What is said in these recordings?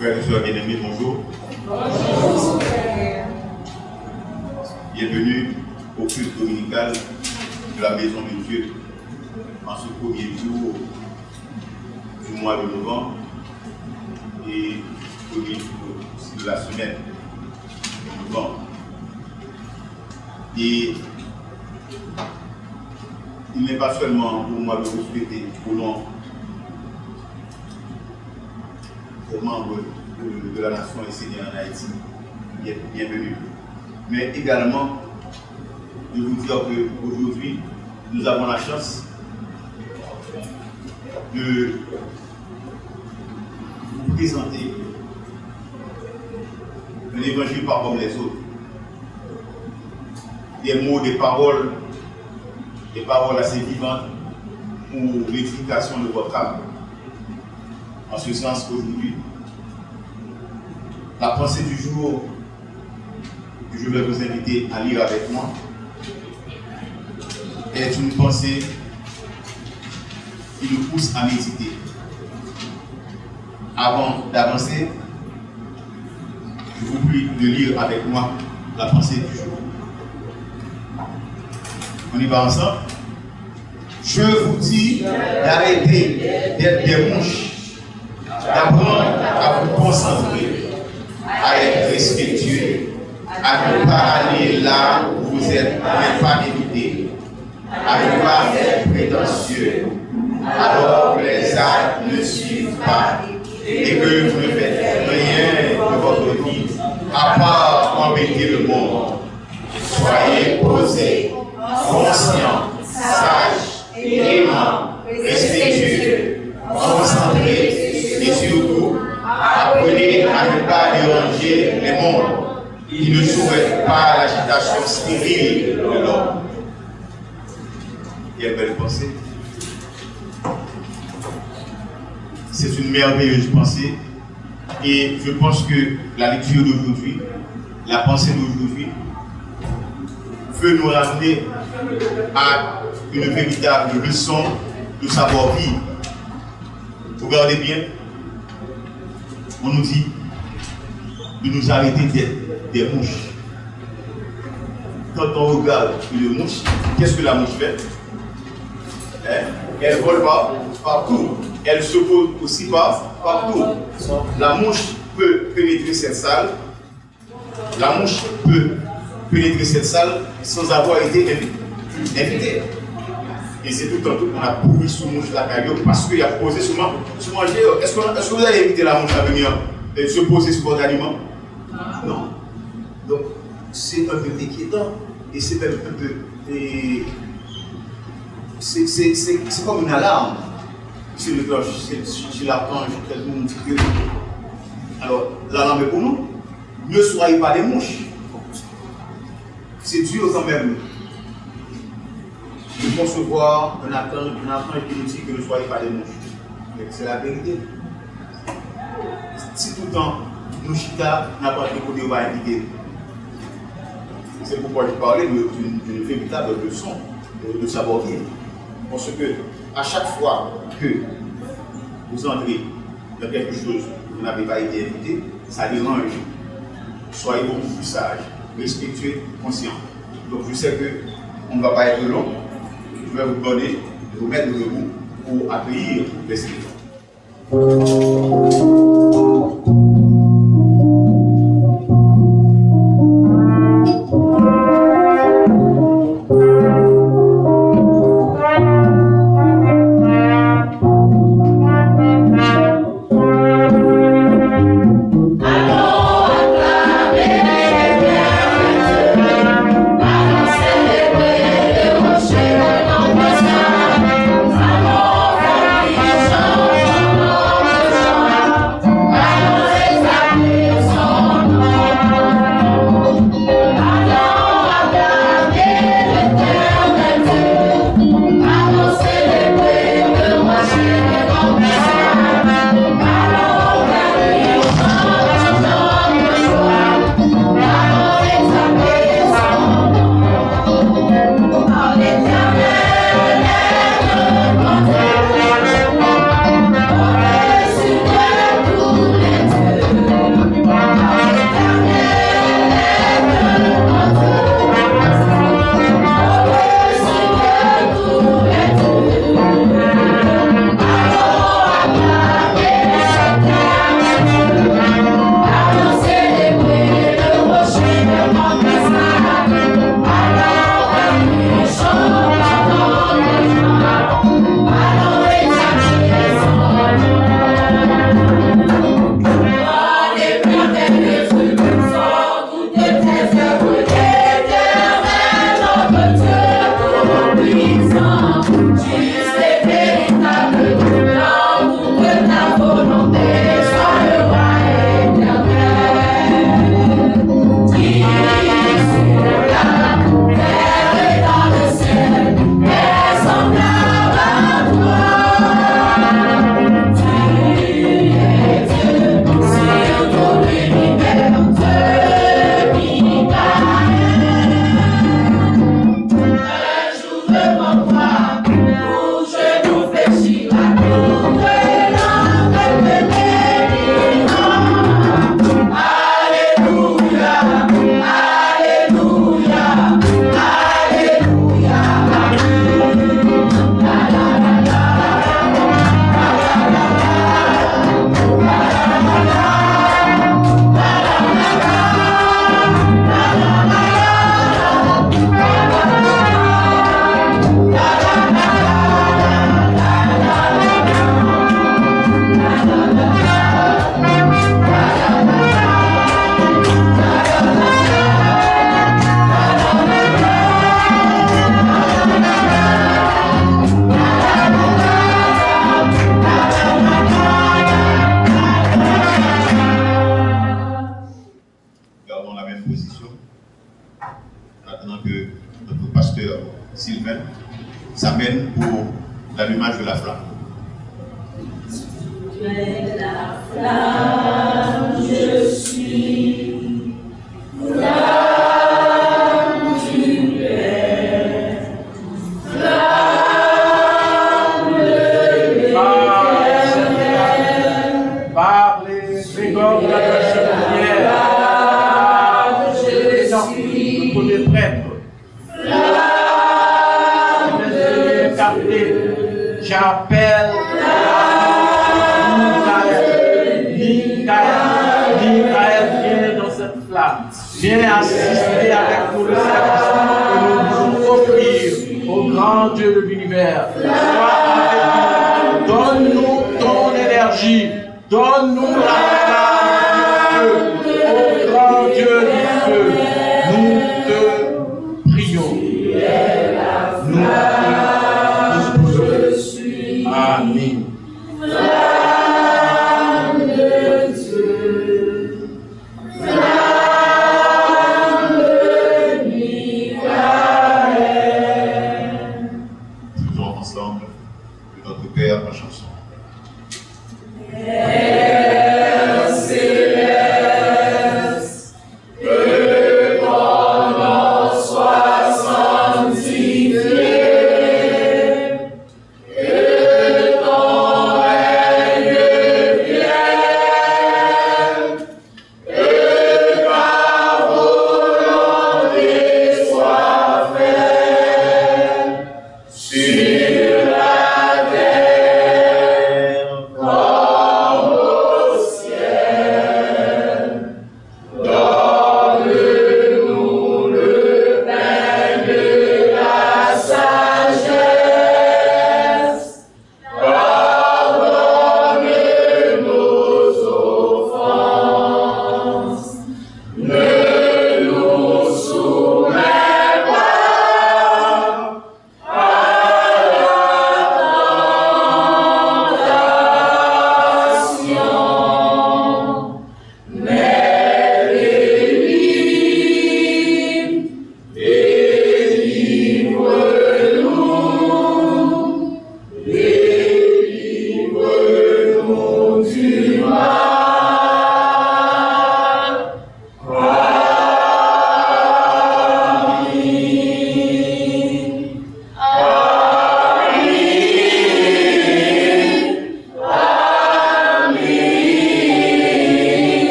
Frères et sœurs bien-aimés, bonjour. Bonjour. Bienvenue au culte dominical de la Maison de Dieu en ce premier jour du mois de novembre et premier jour de la semaine de novembre. Et il n'est pas seulement pour moi de vous souhaiter au nom des membres de la nation et Seigneur en Haïti, bienvenue. Mais également, de vous dire qu'aujourd'hui, nous avons la chance de vous présenter un évangile pas comme les autres. Des mots, des paroles assez vivantes pour l'édification de votre âme. En ce sens qu'aujourd'hui, la pensée du jour que je vais vous inviter à lire avec moi est une pensée qui nous pousse à méditer. Avant d'avancer, je vous prie de lire avec moi la pensée du jour. On y va ensemble? Je vous dis d'arrêter d'être des mouches, d'apprendre à vous concentrer, à être respectueux, à ne pas aller là où vous êtes, mais pas éviter, à ne pas être prétentieux, alors que les actes ne suivent pas et que vous ne faites rien de votre vie, à part embêter le monde. Soyez posés, conscients, sages, aimants, respectueux, concentrés et surtout apprenez à ne pas déranger les mondes qui ne souhaitent pas l'agitation stérile de l'homme. Quelle belle pensée. C'est une merveilleuse pensée et je pense que la lecture d'aujourd'hui, la pensée d'aujourd'hui veut nous ramener à une véritable leçon de savoir-vivre. Regardez bien, on nous dit de nous arrêter d'être des mouches. Quand on regarde une mouche, qu'est-ce que la mouche fait? Elle vole partout. Elle se pose aussi partout. La mouche peut pénétrer cette salle. La mouche peut pénétrer cette salle sans avoir été invitée. Et c'est tout le temps qu'on a pourri sous mouche la caillou parce qu'il a posé souvent sur manger. Est-ce que vous avez invité la mouche à venir se poser sur votre aliment? Non. Donc c'est un peu inquiétant et c'est même un peu. C'est comme une alarme. C'est le cloche, c'est l'archange, tout le monde dit que. Alors, l'alarme est pour nous. Ne soyez pas des mouches. C'est Dieu quand même de concevoir un archange qui nous dit que ne soyez pas des mouches. C'est la vérité. Si tout le temps, nous chita n'a pas de côté, on va indiquer. C'est pourquoi je parlais d'une véritable leçon de savoir-vivre. Parce que à chaque fois que vous entrez dans quelque chose que vous n'avez pas été invité, ça dérange. Soyez beaucoup plus sage, respectueux, conscient. Donc je sais qu'on ne va pas être long. Je vais vous donner, vous mettre debout pour accueillir les Seigneurs. Sylvain, s'amène pour l'allumage de la flamme. Tu es la flamme, je suis flamme du Père, flamme de l'Éternel. Par les égorges de la chevalière, le premier prêtre, j'appelle Michael, viens dans cette flamme, viens assister avec nous le service que nous voulons offrir au grand Dieu de l'univers. Sois avec nous, donne-nous ton énergie, donne-nous la flamme du feu, au grand Dieu du feu. Nous te prions. Nous te Amen. Flamme de Dieu, flamme de Michael. Toujours ensemble, de notre Père, la chanson. Père céleste, que ton nom soit sanctifié.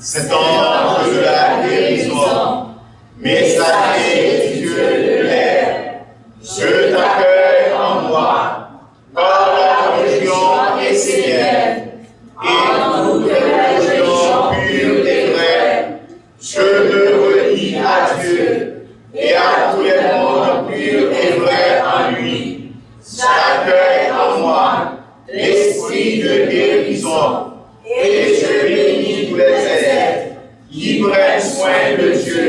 Cet ange de la guérison, messager du Dieu de l'air, je t'accueille en moi, par la religion essénienne, et toute religion pure et vraie, je me relie à Dieu, et à tous les mondes purs et vrais en lui. J'accueille en moi l'esprit de guérison, et je bénis tous les êtres qui prennent soin de Dieu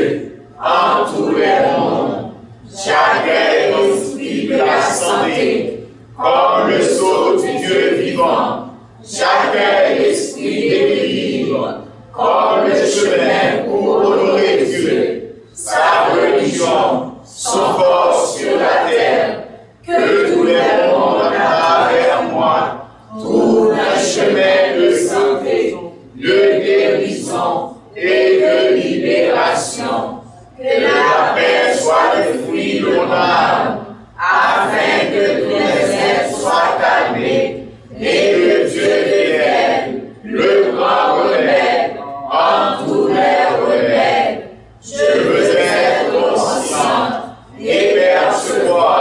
en tous les mondes. J'accueille l'esprit de la santé comme le sceau du Dieu vivant. J'accueille l'esprit d'équilibre comme le chemin pour honorer Dieu, sa religion, son corps sur la terre. Que tous les mondes à travers moi trouvent un chemin de santé, de guérison et de libération. Que la paix soit le fruit de mon âme, afin que tous les êtres soient calmés et que Dieu révèle le grand remède en tous les remèdes. Je veux être consciente et percevoir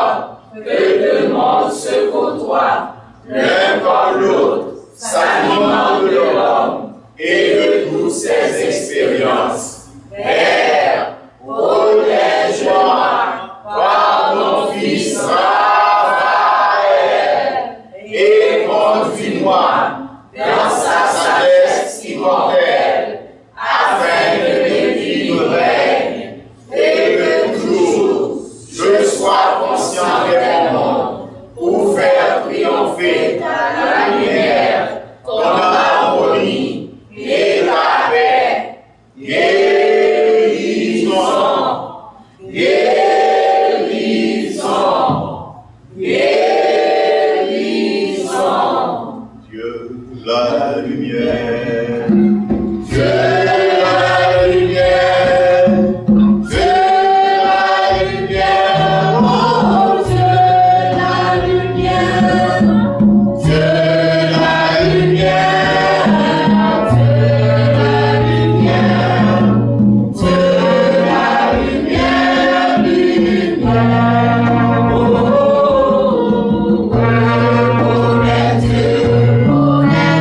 que deux mondes se côtoient, l'un comme l'autre, s'alimentent de l'homme et de tout ces expériences. Père, protège-moi par mon fils Raphaël et conduis-moi dans sa sagesse immortelle, afin que mes vies me règnent et que toujours je sois conscient de mon monde pour faire triompher la lumière, ton harmonie et la paix. Guérison, guérison, guérison. Dieu, la lumière. Dieu la lumière, Dieu la lumière, oh Dieu la lumière, Dieu la lumière, Dieu la lumière, Dieu la lumière, lumière, oh, connais Dieu, connais Dieu.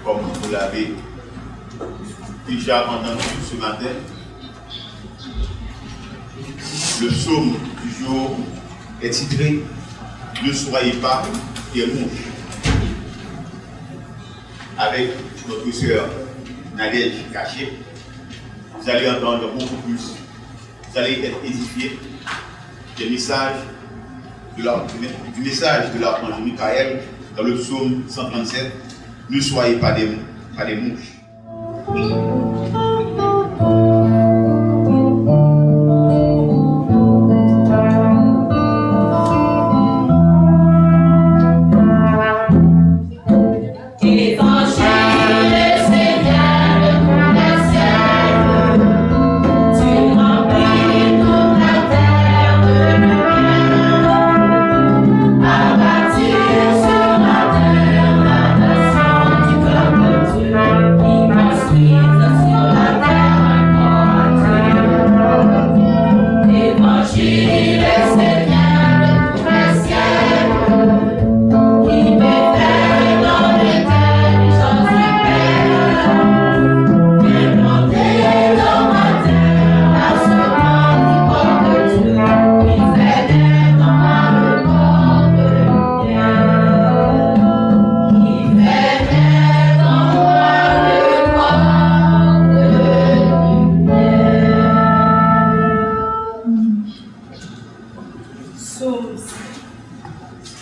Comme vous l'avez déjà entendu ce matin, le psaume du jour est titré « Ne soyez pas des mouches » avec notre sœur Nadège Caché. Vous allez entendre beaucoup plus. Vous allez être édifiés du message de l'archange Michael dans le psaume 137. Ne soyez pas des mouches.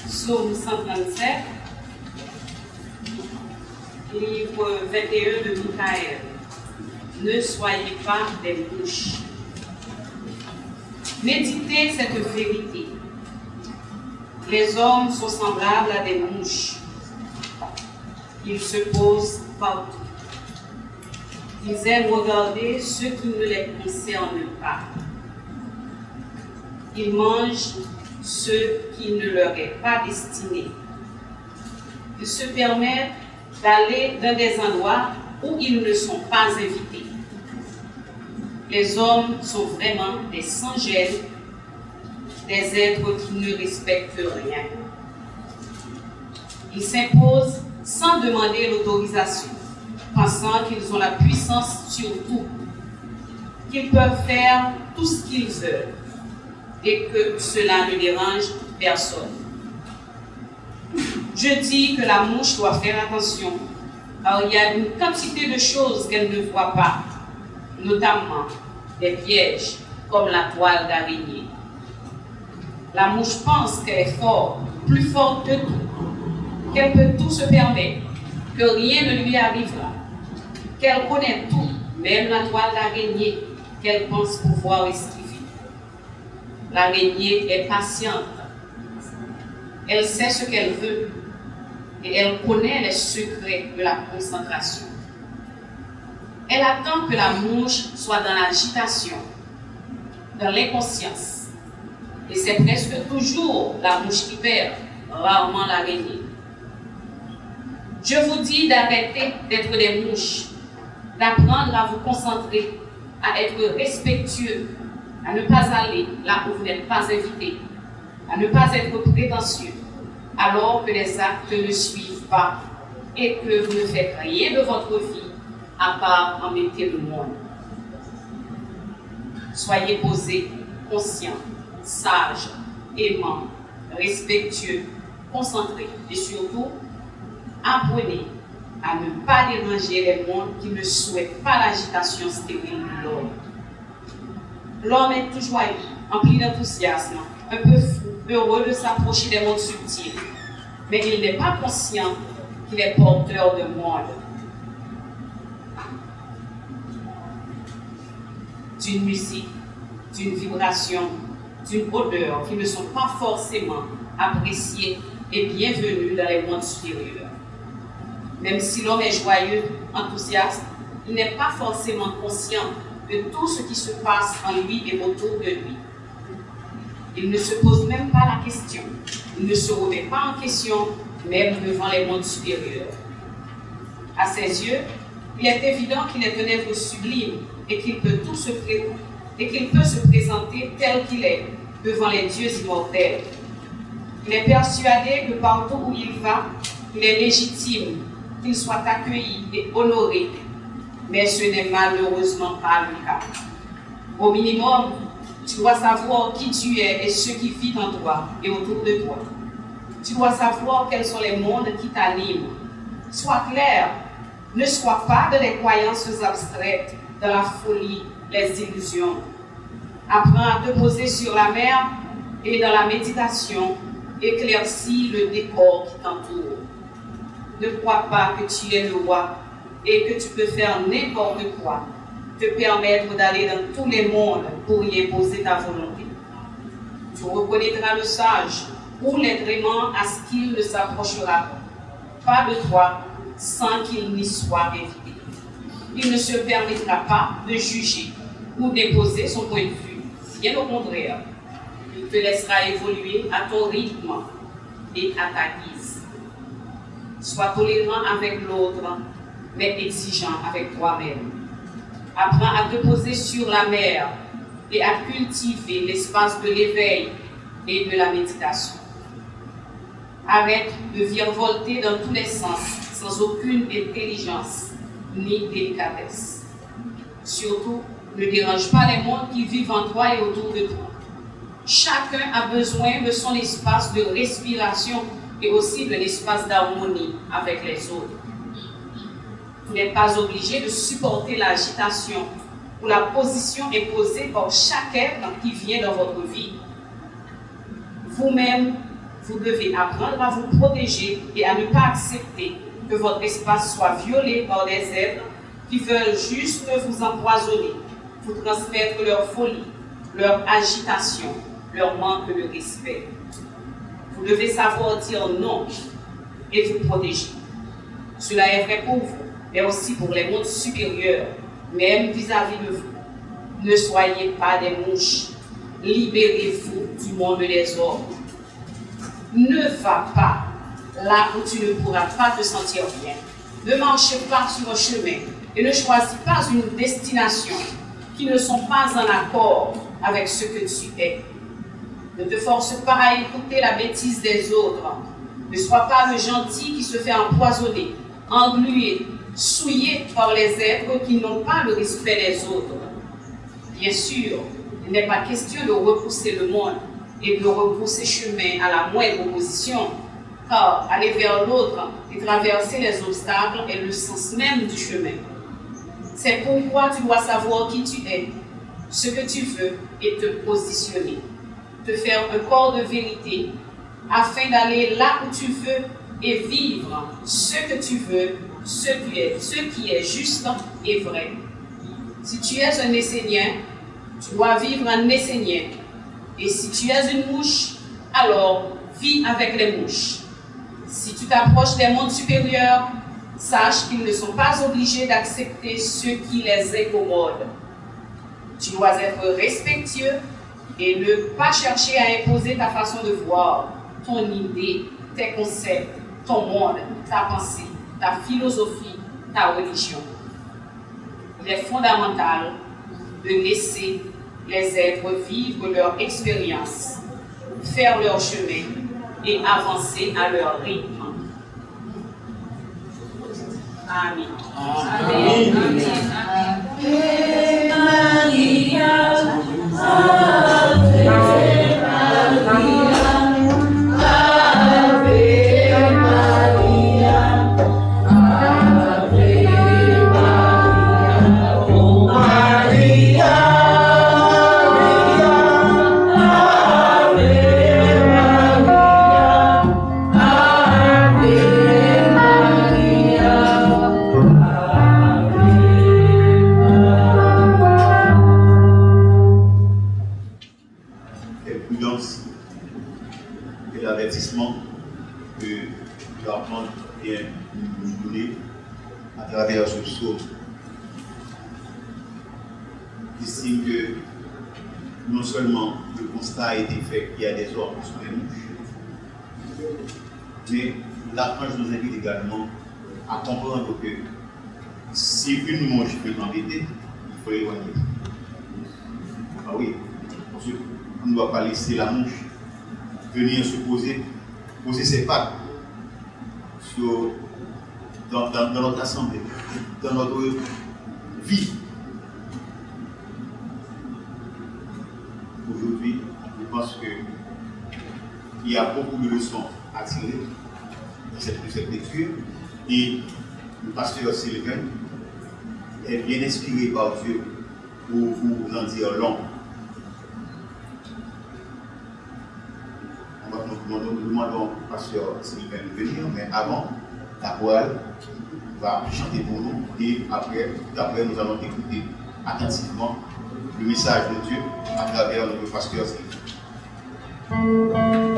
Psaume 137, livre 21 de Michael. Ne soyez pas des mouches. Méditez cette vérité. Les hommes sont semblables à des mouches. Ils se posent partout. Ils aiment regarder ce qui ne les concerne pas. Ils mangent ce qui ne leur est pas destiné. Ils se permettent d'aller dans des endroits où ils ne sont pas invités. Les hommes sont vraiment des sans-gêne, des êtres qui ne respectent rien. Ils s'imposent sans demander l'autorisation, pensant qu'ils ont la puissance sur tout, qu'ils peuvent faire tout ce qu'ils veulent et que cela ne dérange personne. Je dis que la mouche doit faire attention, car il y a une quantité de choses qu'elle ne voit pas, notamment des pièges comme la toile d'araignée. La mouche pense qu'elle est forte, plus forte que tout, qu'elle peut tout se permettre, que rien ne lui arrivera, qu'elle connaît tout, même la toile d'araignée qu'elle pense pouvoir esquiver. L'araignée est patiente, elle sait ce qu'elle veut et elle connaît les secrets de la concentration. Elle attend que la mouche soit dans l'agitation, dans l'inconscience. Et c'est presque toujours la mouche qui perd, rarement l'araignée. Je vous dis d'arrêter d'être des mouches, d'apprendre à vous concentrer, à être respectueux, à ne pas aller là où vous n'êtes pas invité, à ne pas être prétentieux, alors que les actes ne suivent pas et que vous ne faites rien de votre vie à part embêter le monde. Soyez posés, conscients, sages, aimants, respectueux, concentrés et surtout, apprenez à ne pas déranger les mondes qui ne souhaitent pas l'agitation stérile de l'homme. L'homme est tout joyeux, empli d'enthousiasme, un peu fou, heureux de s'approcher des mondes subtils, mais il n'est pas conscient qu'il est porteur de monde. D'une musique, d'une vibration, d'une odeur qui ne sont pas forcément appréciées et bienvenues dans les mondes supérieurs. Même si l'homme est joyeux, enthousiaste, il n'est pas forcément conscient de tout ce qui se passe en lui et autour de lui. Il ne se pose même pas la question, il ne se remet pas en question, même devant les mondes supérieurs. À ses yeux, il est évident qu'il est un être sublime et qu'il peut se présenter tel qu'il est devant les dieux immortels. Il est persuadé que partout où il va, il est légitime, qu'il soit accueilli et honoré. Mais ce n'est malheureusement pas le cas. Au minimum, tu dois savoir qui tu es et ce qui vit en toi et autour de toi. Tu dois savoir quels sont les mondes qui t'animent. Sois clair, ne sois pas dans les croyances abstraites, dans la folie, les illusions. Apprends à te poser sur la mer et dans la méditation, éclaircis le décor qui t'entoure. Ne crois pas que tu es le roi et que tu peux faire n'importe quoi, te permettre d'aller dans tous les mondes pour y imposer ta volonté. Tu reconnaîtras le sage ou l'être aimant à ce qu'il ne s'approchera pas de toi sans qu'il n'y soit invité. Il ne se permettra pas de juger ou d'imposer son point de vue. Bien au contraire, il te laissera évoluer à ton rythme et à ta guise. Sois tolérant avec l'autre, mais exigeant avec toi-même. Apprends à te poser sur la mer et à cultiver l'espace de l'éveil et de la méditation. Arrête de virevolter dans tous les sens sans aucune intelligence ni délicatesse. Surtout, ne dérange pas les mondes qui vivent en toi et autour de toi. Chacun a besoin de son espace de respiration et aussi de l'espace d'harmonie avec les autres. Vous n'êtes pas obligé de supporter l'agitation ou la position imposée par chaque être qui vient dans votre vie. Vous-même, vous devez apprendre à vous protéger et à ne pas accepter que votre espace soit violé par des êtres qui veulent juste vous empoisonner, vous transmettre leur folie, leur agitation, leur manque de respect. Vous devez savoir dire non et vous protéger. Cela est vrai pour vous, mais aussi pour les mondes supérieurs, même vis-à-vis de vous. Ne soyez pas des mouches. Libérez-vous du monde des ordres. Ne va pas là où tu ne pourras pas te sentir bien. Ne marche pas sur un chemin et ne choisis pas une destination qui ne sont pas en accord avec ce que tu es. Ne te force pas à écouter la bêtise des autres. Ne sois pas le gentil qui se fait empoisonner, engluer, souillé par les êtres qui n'ont pas le respect des autres. Bien sûr, il n'est pas question de repousser le monde et de repousser chemin à la moindre opposition, car aller vers l'autre et traverser les obstacles est le sens même du chemin. C'est pourquoi tu dois savoir qui tu es, ce que tu veux et te positionner. te faire un corps de vérité, afin d'aller là où tu veux et vivre ce que tu veux, ce qui est juste et vrai. Si tu es un Essénien, tu dois vivre un Essénien. Et si tu es une mouche, alors vis avec les mouches. Si tu t'approches des mondes supérieurs, sache qu'ils ne sont pas obligés d'accepter ce qui les incommode. Tu dois être respectueux et ne pas chercher à imposer ta façon de voir, ton idée, tes concepts, ton monde, ta pensée, ta philosophie, ta religion. Il est fondamental de laisser les êtres vivre leur expérience, faire leur chemin et avancer à leur rythme. Amen. Amen. J'estime que non seulement le constat a été fait qu'il y a des ordres sur les mouches, mais l'archange nous invite également à comprendre que si une mouche peut t'embêter, il faut l'éloigner. Ah oui, parce qu'on ne doit pas laisser la mouche venir se poser ses pattes dans notre assemblée, dans notre vie. Aujourd'hui, je pense qu'il y a beaucoup de leçons à tirer de cette lecture et le pasteur Sylvain est bien inspiré par Dieu pour vous en dire long. Nous demandons au pasteur Sylvain de venir, mais avant, la chorale va chanter pour nous et après nous allons écouter attentivement le message de Dieu à travers notre pasteur Sylvain. Amen.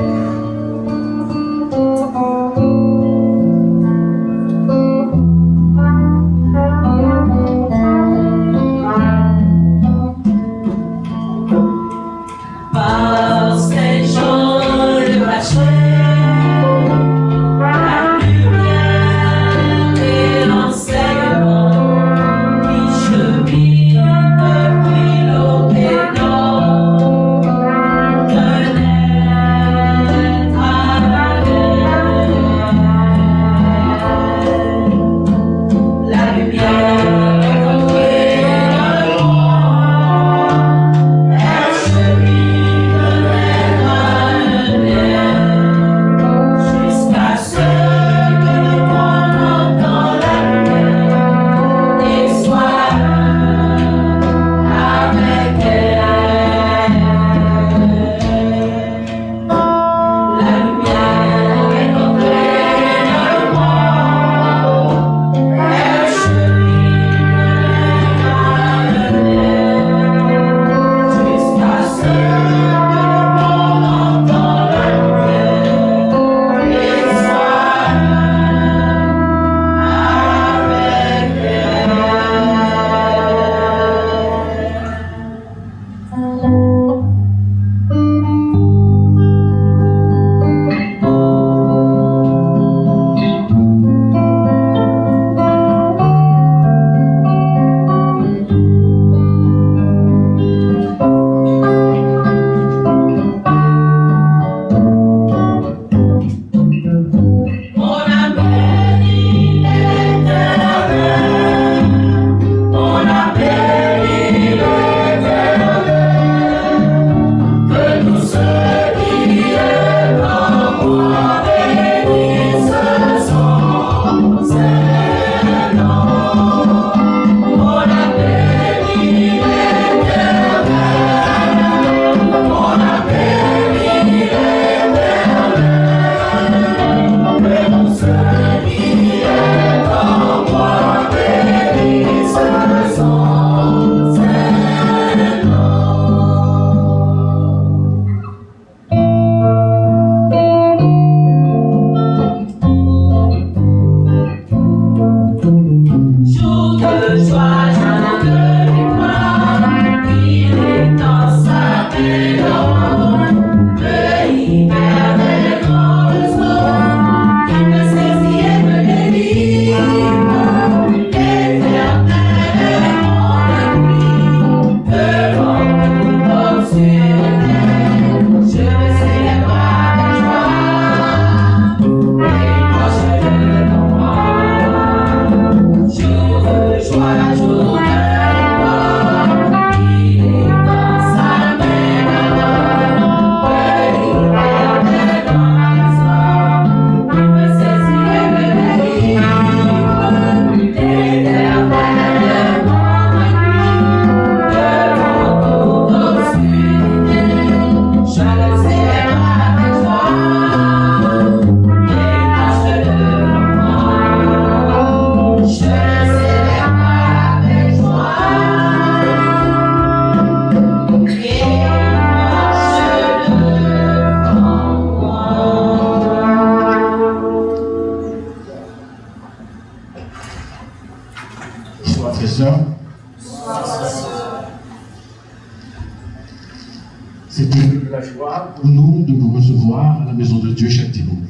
C'est de la joie pour nous de vous recevoir à la maison de Dieu chaque dimanche.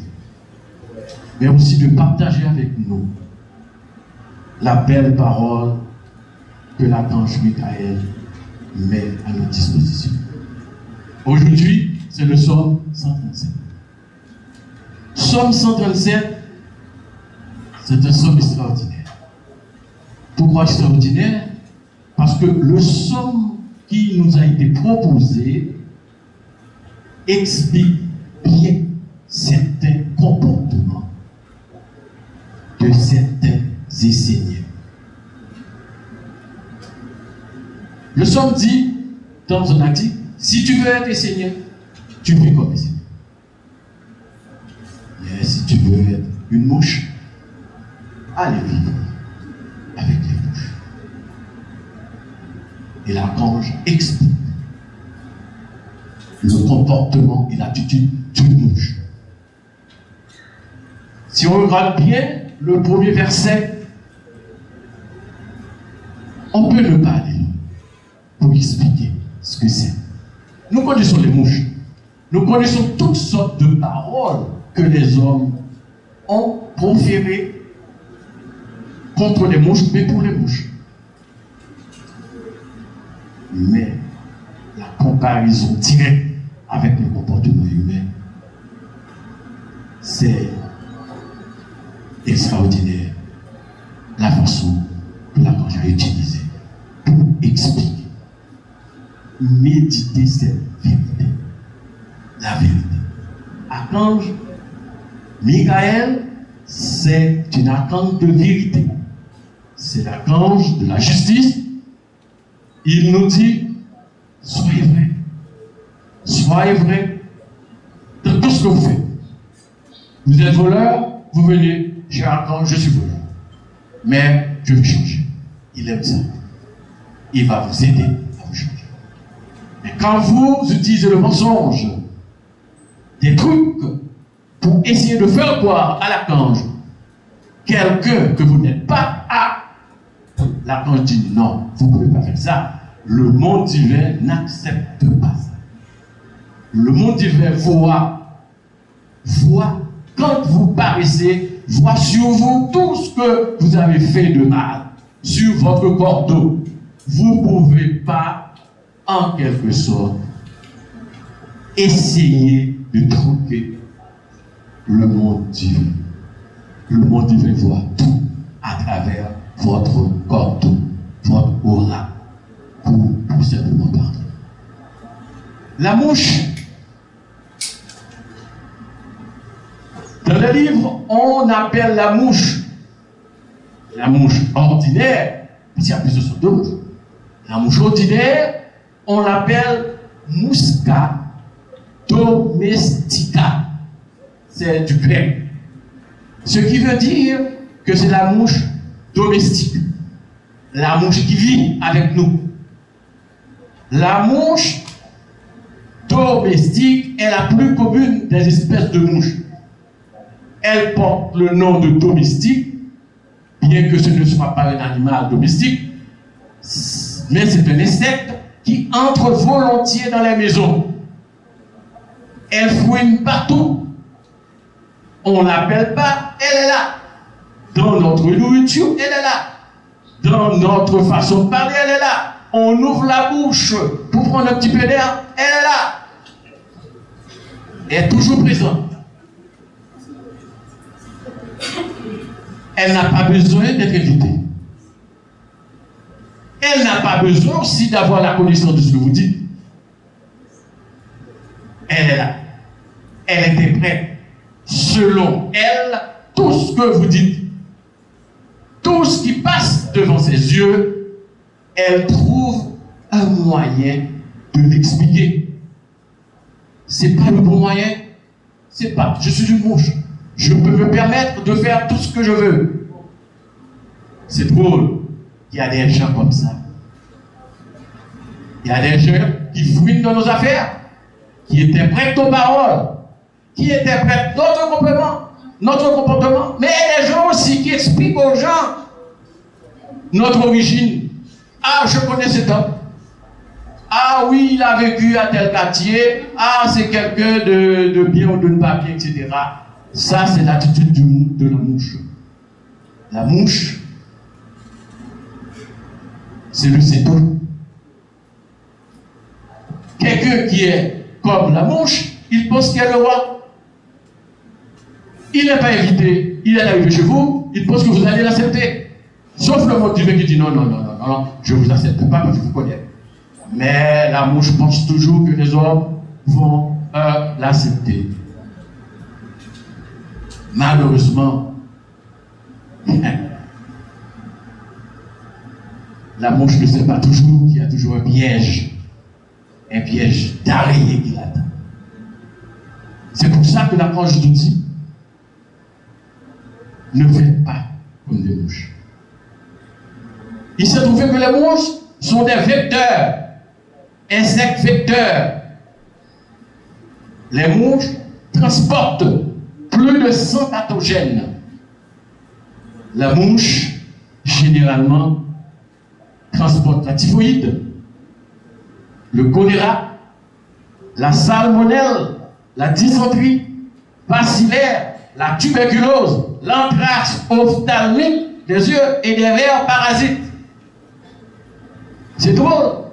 Mais aussi de partager avec nous la belle parole que l'archange Michael met à notre disposition. Aujourd'hui, c'est le psaume 137. Psaume 137, c'est un psaume extraordinaire. Pourquoi extraordinaire? Parce que le psaume qui nous a été proposé explique bien certains comportements de certains enseignants. Le psaume dit, dans son article, si tu veux être enseignant, tu fais comme enseignant. Mais si tu veux être une mouche, allez vivre avec les mouches. Et l'archange explique le comportement et l'attitude d'une mouche. Si on regarde bien le premier verset, on peut ne pas aller pour expliquer ce que c'est. Nous connaissons les mouches. Nous connaissons toutes sortes de paroles que les hommes ont proférées contre les mouches, mais pour les mouches. Mais la comparaison directe avec le comportement humain, c'est extraordinaire la façon que l'archange a utilisée pour expliquer, méditer cette vérité, la vérité. Archange Michael, c'est une archange de vérité, c'est l'archange de la justice. Il nous dit, soyez vrai. Soyez vrai dans tout ce que vous faites. Vous êtes voleur, vous venez chez l'archange, je suis voleur. Mais je vais changer. Il aime ça. Il va vous aider à vous changer. Mais quand vous utilisez le mensonge, des trucs pour essayer de faire croire à l'archange quelqu'un que vous n'êtes pas à, l'archange dit non, vous ne pouvez pas faire ça. Le monde divin n'accepte pas ça. Le monde divin voit quand vous paraissez, voit sur vous tout ce que vous avez fait de mal, sur votre cordeau. Vous ne pouvez pas, en quelque sorte, essayer de truquer le monde divin. Le monde divin voit tout à travers votre cordeau, votre aura, pour simplement parler. La mouche. Dans le livre, on appelle la mouche ordinaire, parce qu'il y a plusieurs sortes de mouches. La mouche ordinaire, on l'appelle Musca domestica. C'est du grec. Ce qui veut dire que c'est la mouche domestique. La mouche qui vit avec nous. La mouche domestique est la plus commune des espèces de mouches. Elle porte le nom de domestique, bien que ce ne soit pas un animal domestique, mais c'est un insecte qui entre volontiers dans les maisons. Elle fouine partout. On ne l'appelle pas, elle est là. Dans notre nourriture, elle est là. Dans notre façon de parler, elle est là. On ouvre la bouche pour prendre un petit peu d'air, elle est là. Elle est toujours présente. Elle n'a pas besoin d'être invitée. Elle n'a pas besoin aussi d'avoir la connaissance de ce que vous dites. Elle est là. Elle interprète selon elle tout ce que vous dites. Tout ce qui passe devant ses yeux, elle trouve un moyen de l'expliquer. C'est pas le bon moyen. C'est pas, je suis une mouche. Je peux me permettre de faire tout ce que je veux. C'est drôle. Il y a des gens comme ça. Il y a des gens qui fouinent dans nos affaires, qui interprètent nos paroles, qui interprètent notre comportement. Mais il y a des gens aussi qui expliquent aux gens notre origine. Ah, je connais cet homme. Ah oui, il a vécu à tel quartier. Ah, c'est quelqu'un de bien ou de ne pas bien, etc. Ça, c'est l'attitude de la mouche. La mouche, c'est le c'est tout. Quelqu'un qui est comme la mouche, il pense qu'il est le roi. Il n'est pas invité, il est arrivé chez vous, il pense que vous allez l'accepter. Sauf le mot divin qui dit non, je ne vous accepte pas parce que je vous connais. Mais la mouche pense toujours que les hommes vont l'accepter. Malheureusement, la mouche ne sait pas toujours qu'il y a toujours un piège d'araignée qui l'attend. C'est pour ça que l'archange nous dit, ne faites pas comme des mouches. Il s'est trouvé que les mouches sont des vecteurs, insectes vecteurs. Les mouches transportent plus de 100 pathogènes. La mouche, généralement, transporte la typhoïde, le choléra, la salmonelle, la dysenterie, bacillaire, la tuberculose, l'anthrax ophtalmique des yeux et des vers parasites. C'est drôle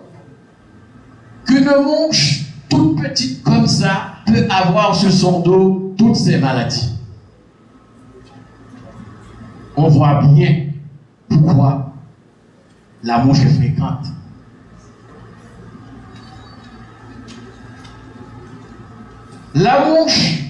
qu'une mouche toute petite comme ça peut avoir sur son dos toutes ces maladies. On voit bien pourquoi la mouche est fréquente. La mouche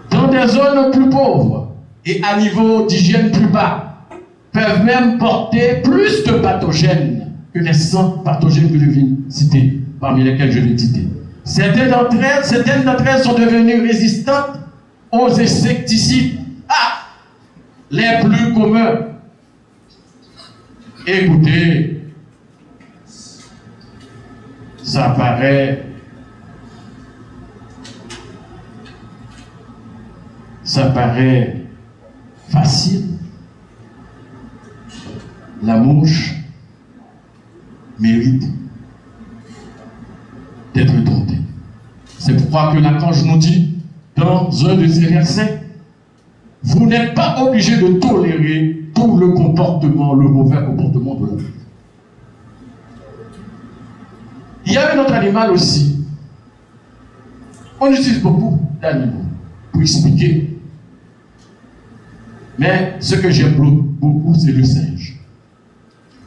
dans des zones plus pauvres et à niveau d'hygiène plus bas peuvent même porter plus de pathogènes que les 100 pathogènes que je viens de citer, parmi lesquels je viens de citer. Certaines d'entre elles sont devenues résistantes aux insecticides. Ah, les plus communs. Écoutez, ça paraît facile. La mouche mérite d'être domptée. C'est pourquoi que l'archange nous dit dans un de ses versets, vous n'êtes pas obligé de tolérer tout le comportement, le mauvais comportement de l'homme. Il y a un autre animal aussi. On utilise beaucoup d'animaux pour expliquer. Mais ce que j'aime beaucoup, c'est le singe.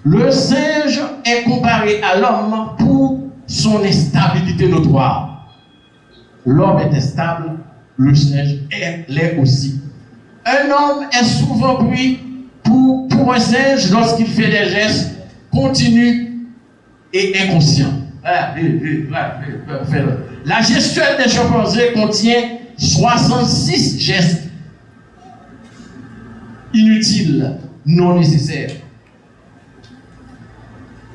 Le singe est comparé à l'homme pour son instabilité notoire. L'homme est instable, le singe l'est aussi. Un homme est souvent pris pour un singe lorsqu'il fait des gestes continus et inconscients. La gestuelle des chimpanzés contient 66 gestes inutiles, non nécessaires.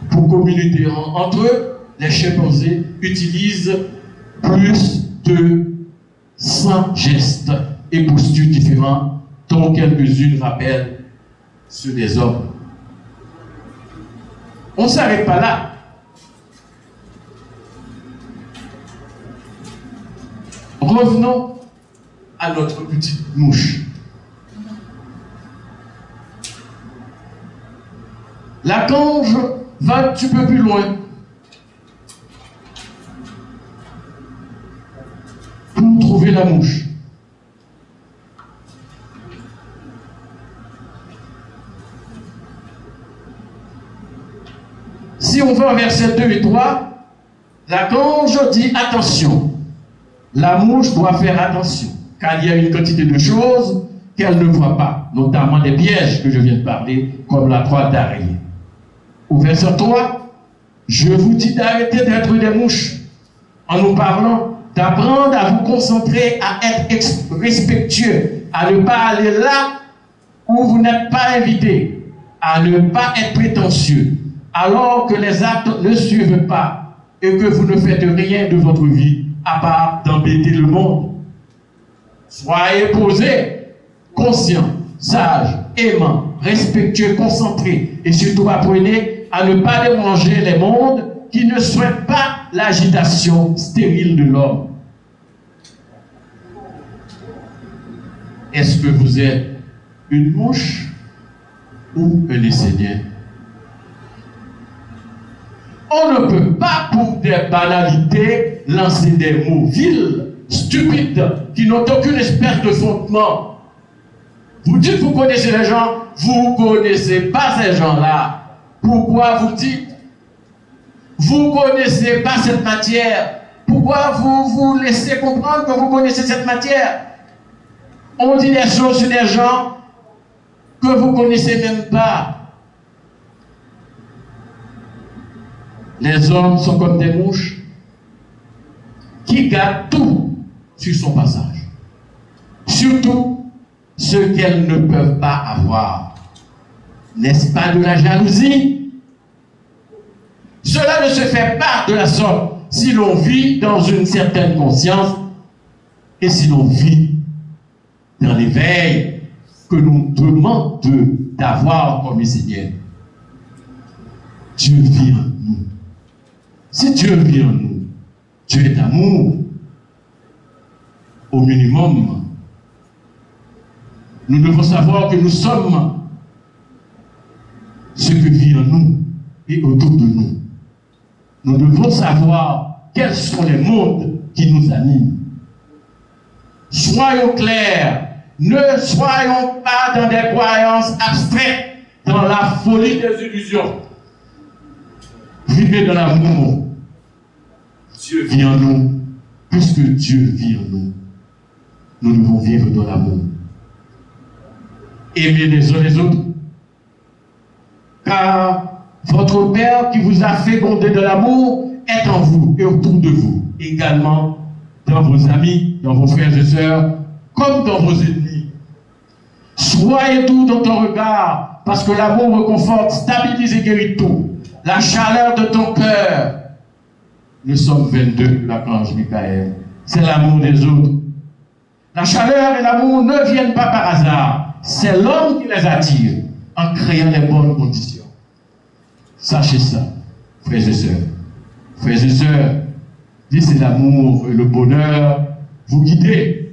Pour communiquer entre eux, les chimpanzés utilisent plus de 100 gestes et postures différents, dont quelques-unes rappellent ceux des hommes. On ne s'arrête pas là. Revenons à notre petite mouche. La cange va un petit peu plus loin pour trouver la mouche. Si on va au verset 2 et 3, la cange dit attention. La mouche doit faire attention, car il y a une quantité de choses qu'elle ne voit pas, notamment les pièges que je viens de parler, comme la toile d'araignée. Au verset 3, je vous dis d'arrêter d'être des mouches, en nous parlant, d'apprendre à vous concentrer, à être respectueux, à ne pas aller là où vous n'êtes pas invité, à ne pas être prétentieux, alors que les actes ne suivent pas et que vous ne faites rien de votre vie à part d'embêter le monde. Soyez posés, conscients, sages, aimant, respectueux, concentré, et surtout apprenez à ne pas déranger les mondes qui ne souhaitent pas l'agitation stérile de l'homme. Est-ce que vous êtes une mouche ou un essayeur? On ne peut pas, pour des banalités, lancer des mots vils, stupides, qui n'ont aucune espèce de fondement. Vous dites que vous connaissez les gens, vous ne connaissez pas ces gens-là. Pourquoi vous dites? Vous ne connaissez pas cette matière. Pourquoi vous vous laissez comprendre que vous connaissez cette matière? On dit des choses sur des gens que vous ne connaissez même pas. Les hommes sont comme des mouches qui gardent tout sur son passage. Surtout ce qu'elles ne peuvent pas avoir. N'est-ce pas de la jalousie? Cela ne se fait pas de la sorte si l'on vit dans une certaine conscience et si l'on vit dans l'éveil que nous demandons d'avoir comme Seigneur. Dieu vit en nous. Si Dieu vit en nous, Dieu est amour. Au minimum, nous devons savoir que nous sommes ce que vit en nous et autour de nous. Nous devons savoir quels sont les mondes qui nous animent. Soyons clairs, ne soyons pas dans des croyances abstraites, dans la folie des illusions. Vivez dans l'amour. Dieu vit en nous. Puisque Dieu vit en nous, nous devons vivre dans l'amour. Aimez les uns les autres. Car votre Père qui vous a fécondé de l'amour est en vous et autour de vous. Également dans vos amis, dans vos frères et sœurs, comme dans vos ennemis. Soyez doux dans ton regard, parce que l'amour reconforte, stabilise et guérit tout. La chaleur de ton cœur. Nous sommes 22, l'archange Michael. C'est l'amour des autres. La chaleur et l'amour ne viennent pas par hasard. C'est l'homme qui les attire en créant les bonnes conditions. Sachez ça, frères et sœurs. Frères et sœurs, laissez l'amour et le bonheur vous guider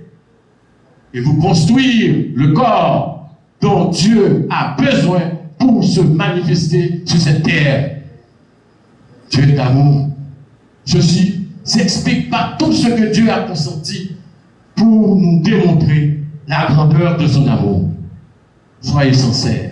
et vous construire le corps dont Dieu a besoin pour se manifester sur cette terre. Dieu est amour. Ceci s'explique par tout ce que Dieu a consenti pour nous démontrer la grandeur de son amour. Soyez sincères.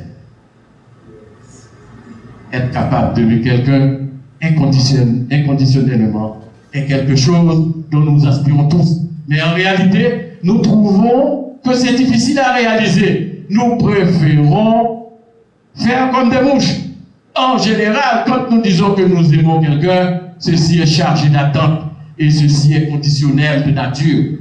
Être capable d'aimer quelqu'un inconditionnellement est quelque chose dont nous aspirons tous. Mais en réalité, nous trouvons que c'est difficile à réaliser. Nous préférons faire comme des mouches. En général, quand nous disons que nous aimons quelqu'un, ceci est chargé d'attente et ceci est conditionnel de nature.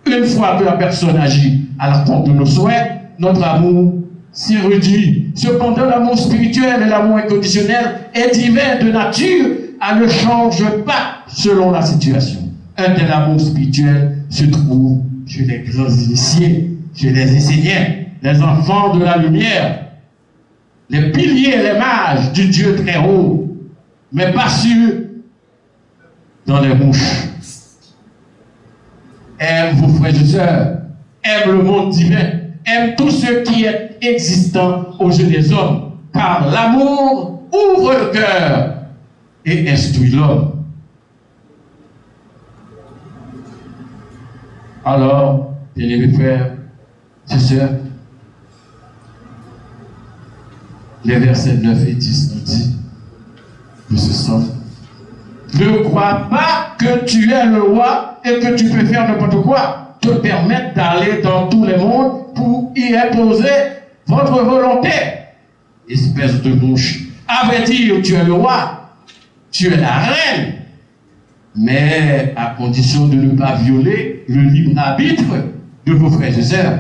Une fois que la personne agit à la porte de nos souhaits, notre amour s'y réduit. Cependant, l'amour spirituel et l'amour inconditionnel est divin de nature, elle ne change pas selon la situation. Un tel amour spirituel se trouve chez les grands initiés, chez les enseignants, les enfants de la lumière, les piliers, les mages du Dieu très haut, mais pas sûr dans les mouches. Aime vos frères et sœurs, aime le monde divin, aime tout ce qui est existant aux yeux des hommes, car l'amour ouvre le cœur et instruit l'homme. Alors, bien-aimés frères et sœurs, les versets 9 et 10 nous disent de ce sens: ne crois pas que tu es le roi et que tu peux faire n'importe quoi, te permettre d'aller dans tous les mondes pour y imposer votre volonté. Espèce de mouche. À vrai dire, tu es le roi, tu es la reine, mais à condition de ne pas violer le libre arbitre de vos frères et sœurs.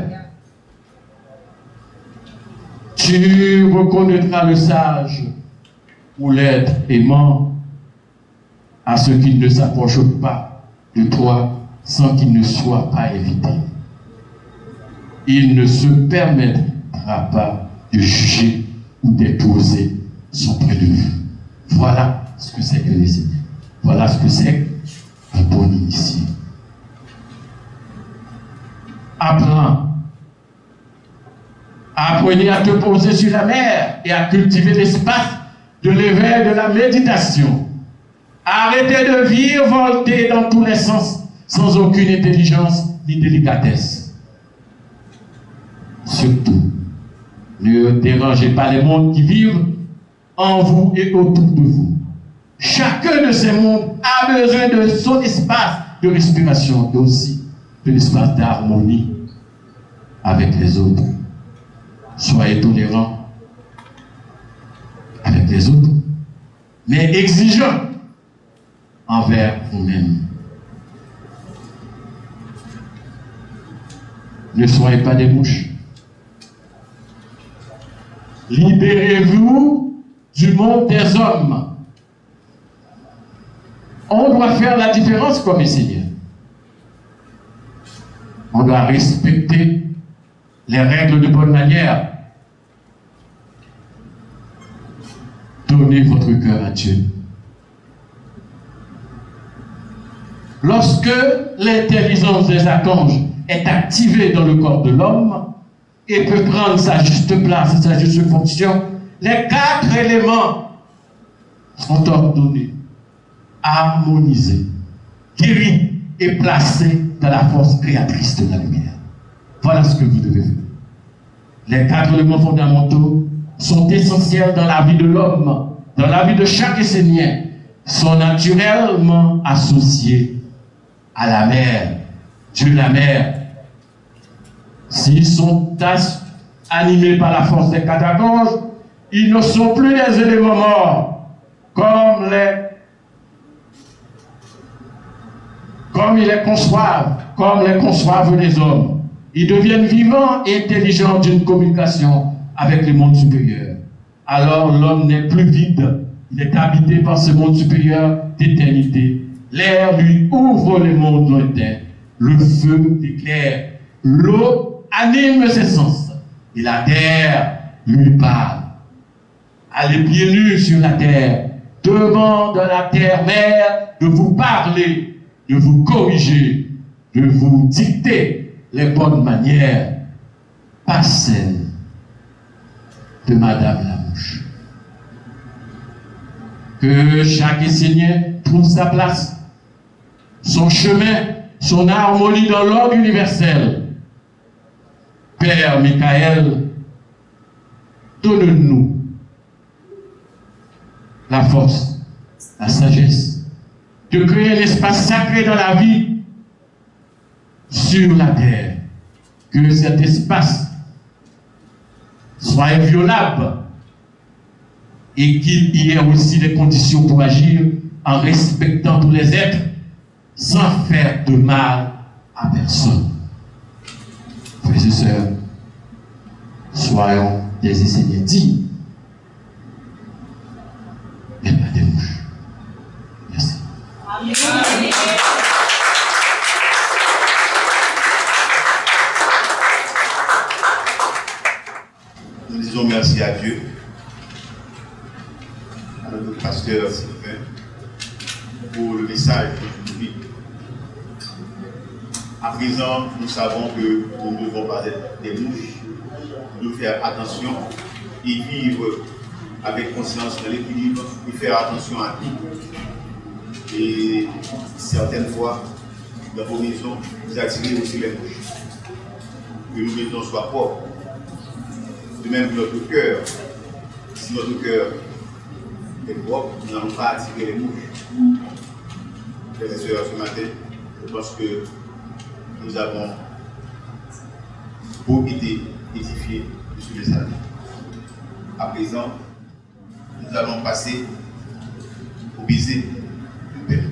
Tu reconnaîtras le sage ou l'être aimant à ceux qui ne s'approchent pas de toi sans qu'ils ne soient pas évités. Ils ne se permettent n'arrêtera pas de juger ou d'imposer son point de vue. Voilà ce que c'est que les Seigneurs. Voilà ce que c'est un bon initié. Apprends. Apprenez à te poser sur la mer et à cultiver l'espace de l'éveil de la méditation. Arrêtez de virevolter dans tous les sens sans aucune intelligence ni délicatesse. Surtout, ne dérangez pas les mondes qui vivent en vous et autour de vous. Chacun de ces mondes a besoin de son espace de respiration et aussi de l'espace d'harmonie avec les autres. Soyez tolérants avec les autres, mais exigeants envers vous-même. Ne soyez pas des mouches. Libérez-vous du monde des hommes. On doit faire la différence comme Seigneur. On doit respecter les règles de bonne manière. Donnez votre cœur à Dieu. Lorsque l'intelligence des archanges est activée dans le corps de l'homme et peut prendre sa juste place et sa juste fonction, les 4 éléments sont ordonnés, harmonisés, guéris et placés dans la force créatrice de la lumière. Voilà ce que vous devez faire. Les 4 éléments fondamentaux sont essentiels dans la vie de l'homme, dans la vie de chaque Essénien, sont naturellement associés à la mer, Dieu la mer. S'ils sont animés par la force des 4 archanges, ils ne sont plus des éléments morts, comme ils les conçoivent les hommes. Ils deviennent vivants et intelligents d'une communication avec le monde supérieur. Alors l'homme n'est plus vide, il est habité par ce monde supérieur d'éternité. L'air lui ouvre les mondes lointains, le feu l'éclaire, l'eau anime ses sens, et la terre lui parle. Allez pieds nus sur la terre, demande à la terre-mère de vous parler, de vous corriger, de vous dicter les bonnes manières, pas celles de Madame la Mouche. Que chaque Essénien trouve sa place, son chemin, son harmonie dans l'ordre universel. Père Michael, donne-nous la force, la sagesse, de créer un espace sacré dans la vie sur la terre. Que cet espace soit inviolable et qu'il y ait aussi des conditions pour agir en respectant tous les êtres sans faire de mal à personne. Frères et sœurs, soyons des Esséniens dignes, mais pas des mouches. Merci. Amen. Nous disons merci à Dieu, à notre pasteur Sylvain, pour le message de vie. À présent, nous savons que nous ne devons pas être des mouches, nous devons faire attention et vivre avec conscience de l'équilibre et faire attention à tout. Et certaines fois, dans vos maisons, vous attirez aussi les mouches. Que nos maisons soient propres. De même que notre cœur, si notre cœur est propre, nous n'allons pas attirer les mouches. Frères et sœurs, ce matin, je pense que nous avons beaucoup été édifiés sur les années. À présent, nous allons passer au baiser du Père.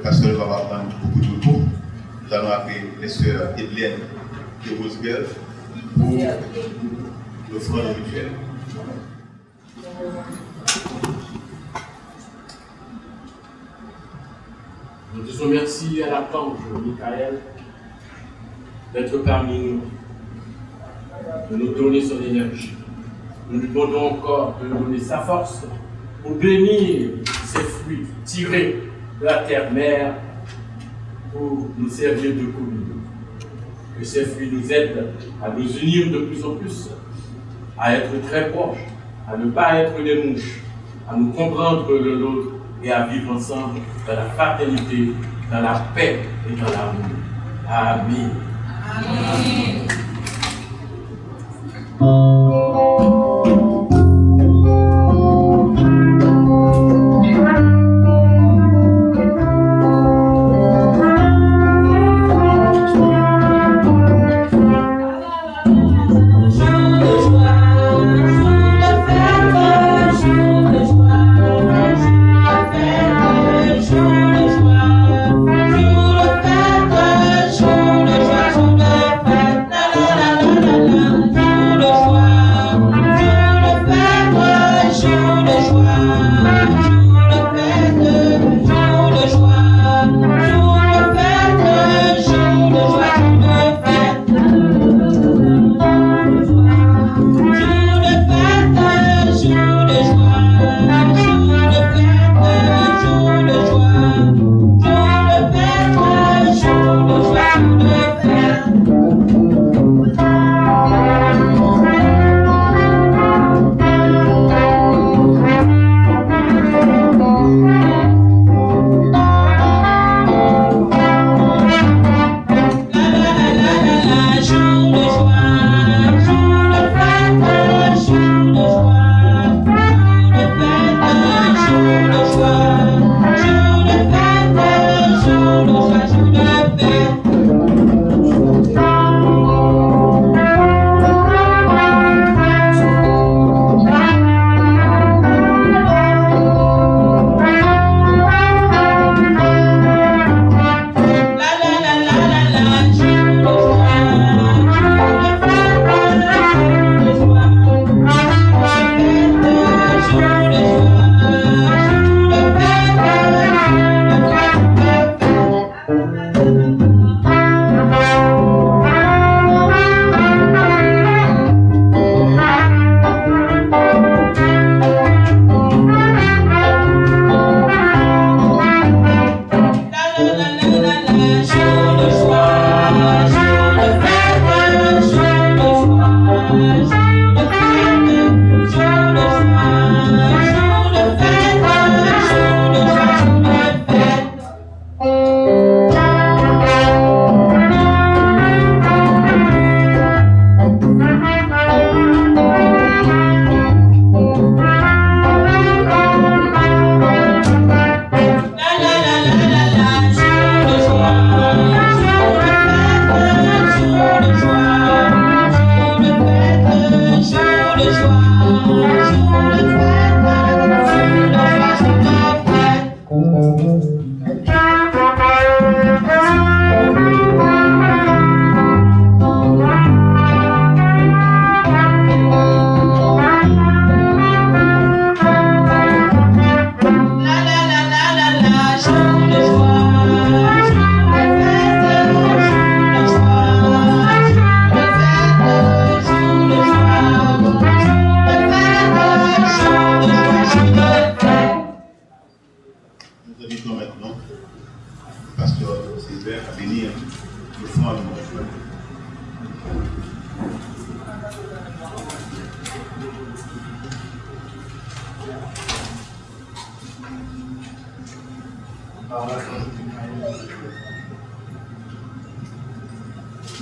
parce que nous allons prendre beaucoup de temps. Nous allons appeler les sœurs Edlène et Roosevelt pour l'offrande rituelle. Nous disons merci à l'archange Michael d'être parmi nous, de nous donner son énergie. Nous lui demandons encore de nous donner sa force pour bénir ces fruits tirés de la terre-mère pour nous servir de communion. Que ces fruits nous aident à nous unir de plus en plus, à être très proches, à ne pas être des mouches, à nous comprendre l'un l'autre et à vivre ensemble dans la fraternité, dans la paix et dans l'amour. Amen. Amen.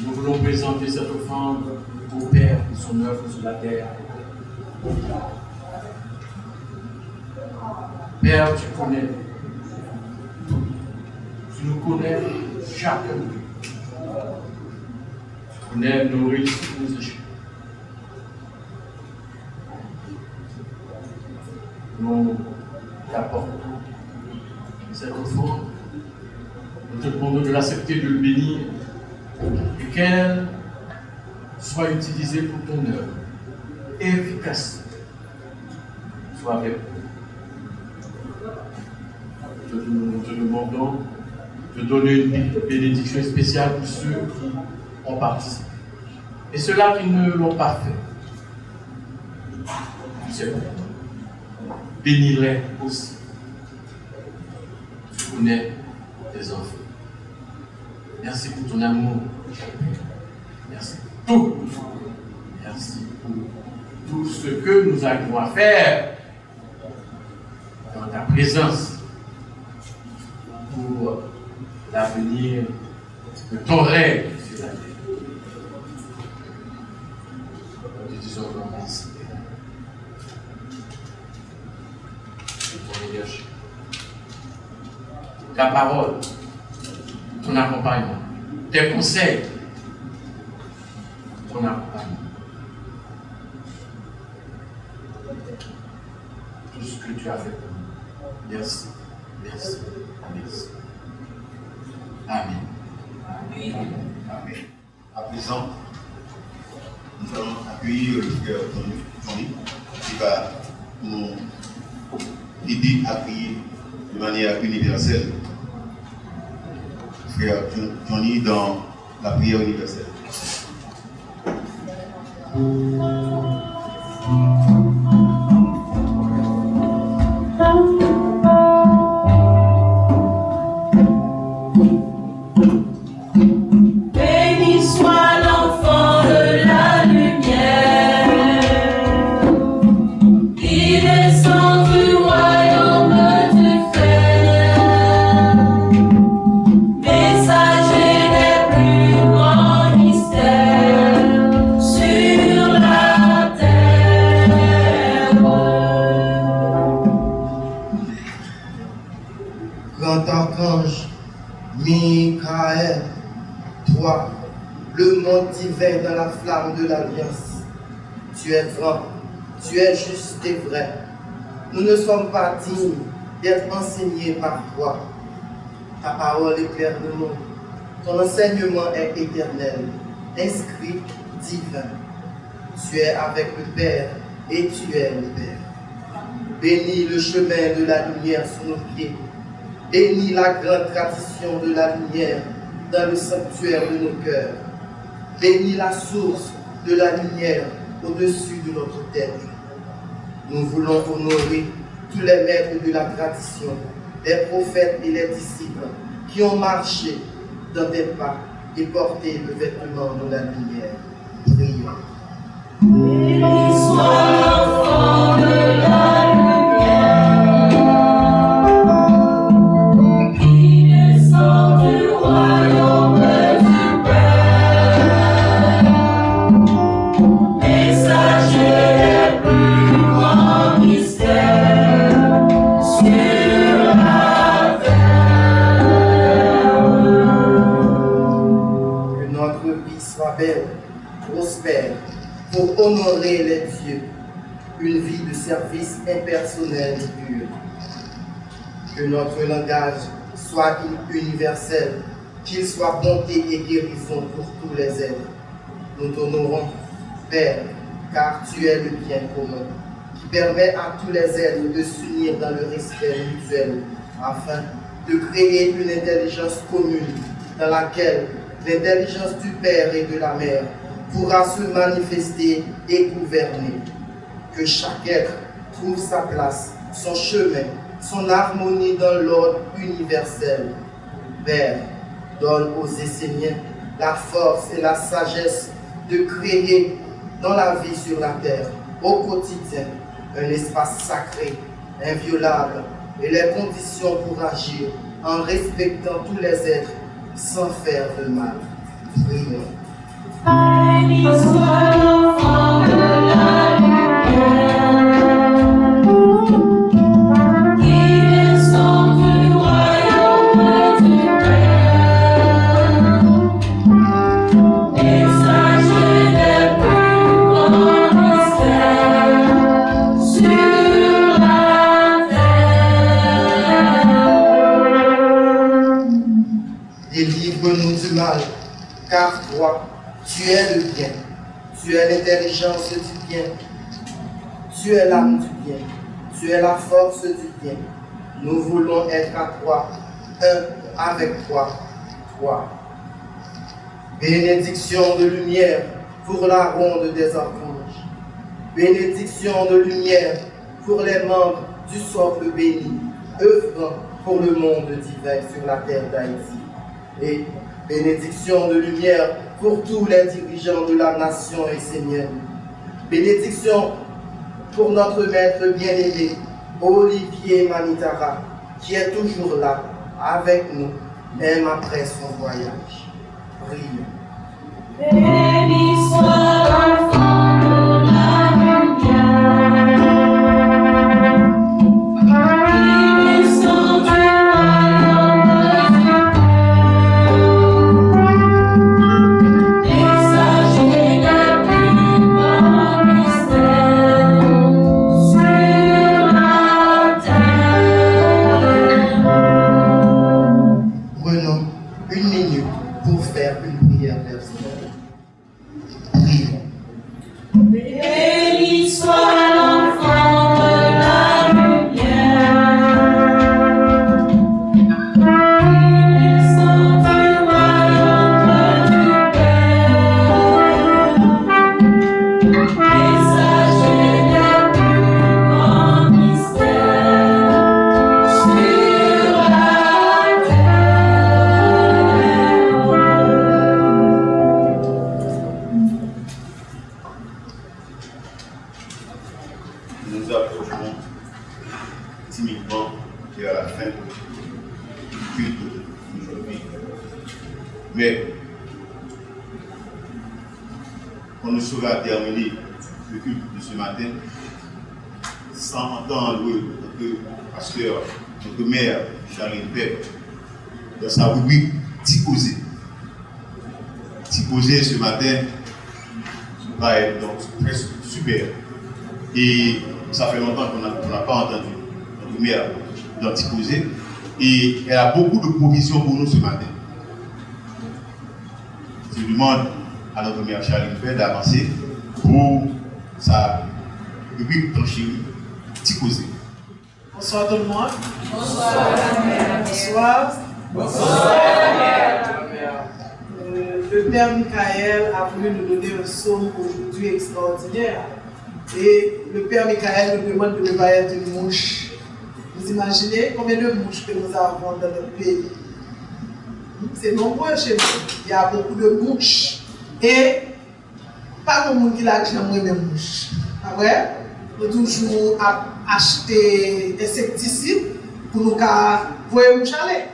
Nous voulons présenter cette offrande au Père et son œuvre sur la terre. Père, tu connais tout. Tu nous connais chacun. Tu connais nos réussites, nos échecs. Nous t'apportons cette offrande te demandons de l'accepter, de le bénir, et qu'elle soit utilisée pour ton œuvre, efficace. Sois avec nous. Nous te demandons de donner une bénédiction spéciale pour ceux qui ont participé. Et ceux-là qui ne l'ont pas fait, tu sais, bénis-les aussi. Tu connais tes enfants. Merci pour ton amour. Merci pour tout. Merci pour tout ce que nous avons à faire dans ta présence pour l'avenir de ton règne sur la terre. Nous te disons merci. Ton leadership, ta parole, ton accompagnement, tes conseils, ton accompagnement. Tout ce que tu as fait pour nous. Merci, merci, merci. Amen. Amen. À présent, nous allons accueillir le frère Tony qui va nous aider à prier de manière universelle. Frère Tony dans la prière universelle. Dans la flamme de l'alliance. Tu es grand, tu es juste et vrai. Nous ne sommes pas dignes d'être enseignés par toi. Ta parole éclaire le monde. Ton enseignement est éternel, inscrit, divin. Tu es avec le Père et tu es le Père. Bénis le chemin de la lumière sous nos pieds. Bénis la grande tradition de la lumière dans le sanctuaire de nos cœurs. Bénis la source de la lumière au-dessus de notre tête. Nous voulons honorer tous les maîtres de la tradition, les prophètes et les disciples qui ont marché dans tes pas et porté le vêtement de la lumière. Prions. Béni soit l'enfant de la lumière, qui descend du royaume du belle, prospère, pour honorer les dieux, une vie de service impersonnel et pur. Que notre langage soit universel, qu'il soit bonté et guérison pour tous les êtres. Nous t'honorons, Père, car tu es le bien commun, qui permet à tous les êtres de s'unir dans le respect mutuel, afin de créer une intelligence commune dans laquelle l'intelligence du Père et de la Mère pourra se manifester et gouverner. Que chaque être trouve sa place, son chemin, son harmonie dans l'ordre universel. Père, donne aux Esséniens la force et la sagesse de créer dans la vie sur la terre, au quotidien, un espace sacré, inviolable, et les conditions pour agir en respectant tous les êtres sans faire de mal. Prions. Béni soit l'enfant de la lumière, qui descend du royaume du Père, messager des plus grands mystères sur la terre. du mal, car toi, tu es le bien, tu es l'intelligence du bien, tu es l'âme du bien, tu es la force du bien. Nous voulons être à toi, un avec toi, toi. Bénédiction de lumière pour la ronde des archanges. Bénédiction de lumière pour les membres du socle béni, œuvrant pour le monde divin sur la terre d'Haïti. Et bénédiction de lumière pour tous les dirigeants de la nation essénienne. Bénédiction pour notre maître bien-aimé, Olivier Manitara, qui est toujours là, avec nous, même après son voyage. Prions. Béni soit l'enfant de la lumière, qui descend du royaume du Père, messager des plus grands mystères sur la terre. Prenons une minute pour faire une prière personnelle. Prions. Béni soit l'enfant de la lumière, qui descend du royaume du Père, messager des plus grands mystères sur la terre. Nous approchons timidement vers la fin du culte d'aujourd'hui. Mais on ne saura terminer le culte de ce matin sans entendre notre pasteur, notre mère, Charline Père, dans sa rubrique Ticosé. Ticosé ce matin va être donc presque super. Et ça fait longtemps qu'on n'a pas entendu notre mère dans Ticosé. Et elle a beaucoup de provisions pour nous ce matin. Je demande à notre mère Charline Père d'avancer pour sa rubrique tranchée Ticosé. Bonsoir tout le monde. Bonsoir la mère. Bonsoir. Bonsoir la mère. Le Père Michael a voulu nous donner un psaume aujourd'hui extraordinaire. Et le Père Michael nous demande de ne pas être une mouche. Vous imaginez combien de mouches que nous avons dans notre pays? C'est nombreux chez nous. Il y a beaucoup de mouches. Et pas beaucoup de monde qui a jamais aimé mouches. Après, nous toujours acheter des insecticides pour nous voir les mouches aller.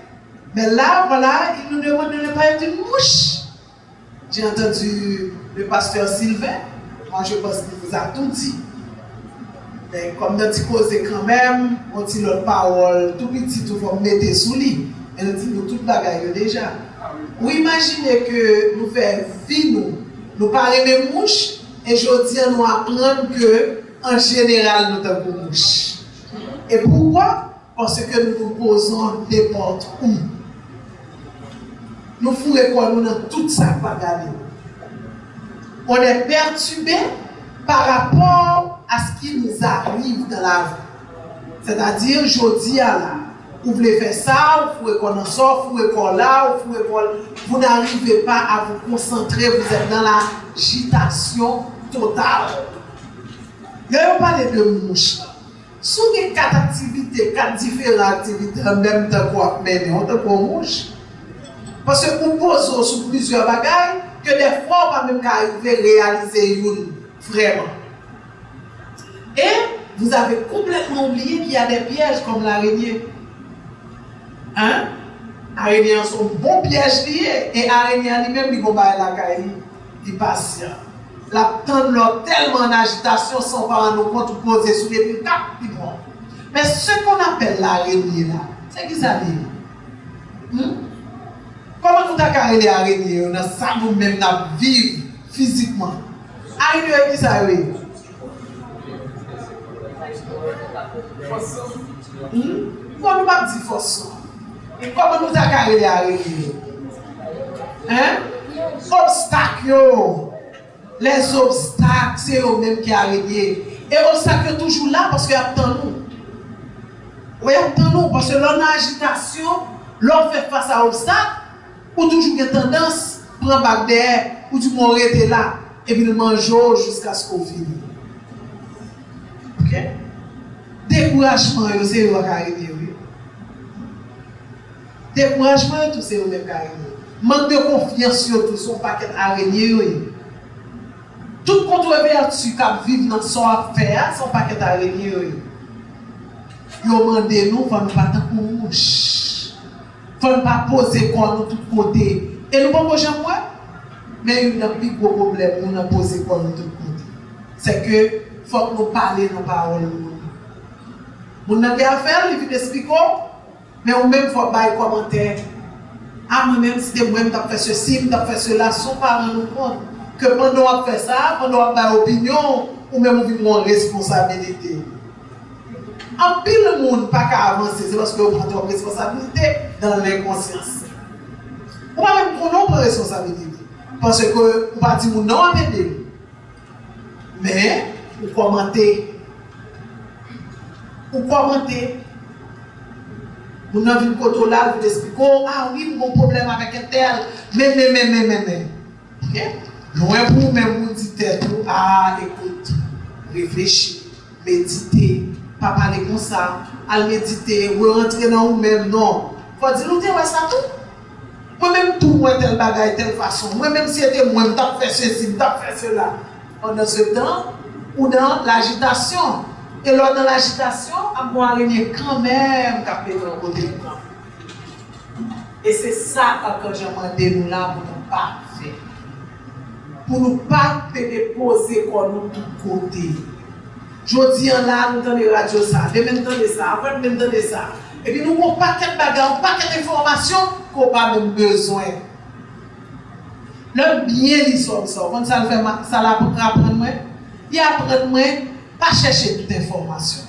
Mais là, voilà, il nous demande de ne pas être une mouche. J'ai entendu le pasteur Sylvain. Moi, je pense qu'il vous a tout dit. Mais comme nous avons causé quand même, on dit notre parole, tout petit, tout faut mettre sous lit. Et nous disons toute bagaille déjà. Vous imaginez que nous faisons vie, nous parlons de mouches, et je dis nous apprendre que, en général, nous sommes des mouches. Et pourquoi? Parce que nous nous posons n'importe où. Nous faisons quoi nous dans tout ça bagaille. On est perturbé par rapport à ce qui nous arrive dans la vie. C'est-à-dire, je dis à là, vous voulez faire ça, vous voulez qu'on en sorte, vous voulez qu'on là, vous n'arrivez pas à vous concentrer, vous êtes dans l'agitation totale. Il y a pas de mouches. Sous les 4 activités, 4 différentes activités, en même temps qu'on mène, on te prend mouche. Parce que vous posez sur plusieurs bagailles, que des fois, on va même arriver à réaliser une vraiment. Et vous avez complètement oublié qu'il y a des pièges comme l'araignée. Hein? L'araignée a son bon piège lié. Et l'araignée lui-même, il va la caille. Il est patient. La tente tellement en agitation sans pas nous compte poser sur les pieds. Mais ce qu'on appelle l'araignée là, c'est qui ça dit? Comment nous avons carré les araignées? On a ça nous-mêmes, nous vivons physiquement. Araignée, qui ça veut? Pourquoi nous ne pas dire fosson? Et comment nous avons carré les araignées? Obstacles. Les obstacles, c'est eux-mêmes qui arrêtent. Et obstacles toujours là parce qu'ils attendent nous. Oui, attendons nous parce que l'on a agitation, l'on fait face à obstacles, ou toujours une tendance, prendre bac derrière, ou du moins rester là, et puis nous mangeons jusqu'à ce qu'on finisse. Ok? Découragement, c'est eux qui arrivent. Découragement, tout c'est eux-mêmes qui arrivent. Manque de confiance sur tout son paquet d'araignées. Toute controverse qui vit dans son affaire, son paquet d'araignées. Ils ont demandé nous, il ne faut pas tant qu'on mouche. Il ne faut pas poser quoi de tous côtés. Et nous ne pouvons pas jamais, mais il y a un plus gros problème pour nous poser quoi de tous côtés. C'est que il faut que nous parlions nos paroles. Nous n'avons rien à faire, il faut expliquer, mais nous-mêmes, il faut faire des commentaires. Ah, moi-même, si c'était moi-même qui ai fait ceci, qui ai fait cela, son parent nous compte. Que pendant qu'on fait ça, pendant qu'on a l'opinion, ou même on vit une responsabilité. En pile le monde pas qu'à avancer, c'est parce que vous prenez une responsabilité dans l'inconscience. Vous ne pouvez même prendre une responsabilité. Parce que vous ne pas dire non à m'aider. Mais vous commentez. Vous commentez. Vous n'avez vu côté là, vous expliquez, ah oui, mon problème avec un tel. Mais. Ok? Loin pour vous-même, vous dites, ah écoute, réfléchis, méditez. Pas parler comme ça, à méditer, ou rentrer dans vous-même, non. Il faut dire, nous ouais, ça tout. Moi-même, tout, moi, tel bagage, telle façon. Moi-même, si c'était moi, je fait ceci, je fait cela. Pendant ce temps, ou dans l'agitation. Et lors de l'agitation, à moi, araignée quand même, capé dans le côté de moi. Et c'est ça que j'ai demandé nous là pour nous pas faire. Pour nous pas déposer comme nous tout côté. Je dis là, nous entendons radio ça, demain nous entendons ça, après nous entendons ça. Et puis nous avons un paquet de bagages, un paquet d'informations qu'on n'a pas même besoin. Le bien l'histoire, quand ça fait ça l'apprendre moi, il apprend moi, pas chercher toute information.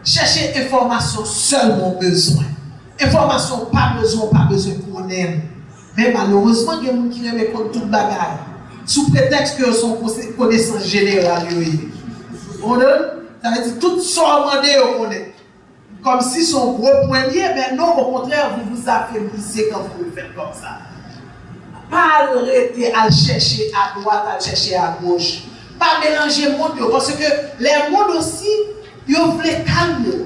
Chercher information seulement besoin. Information pas besoin qu'on aime. Mais malheureusement, il y a des gens qui aiment contre toute bagaille. Sous prétexte que son connaissance générale. Ça veut dire tout ce qu'on demande, comme si son gros poignet, mais non, au contraire, vous vous affaiblissez quand vous le faites comme ça. Pas arrêter à chercher à droite, à chercher à gauche. Pas mélanger le monde, parce que les mondes aussi, ils veulent calmer.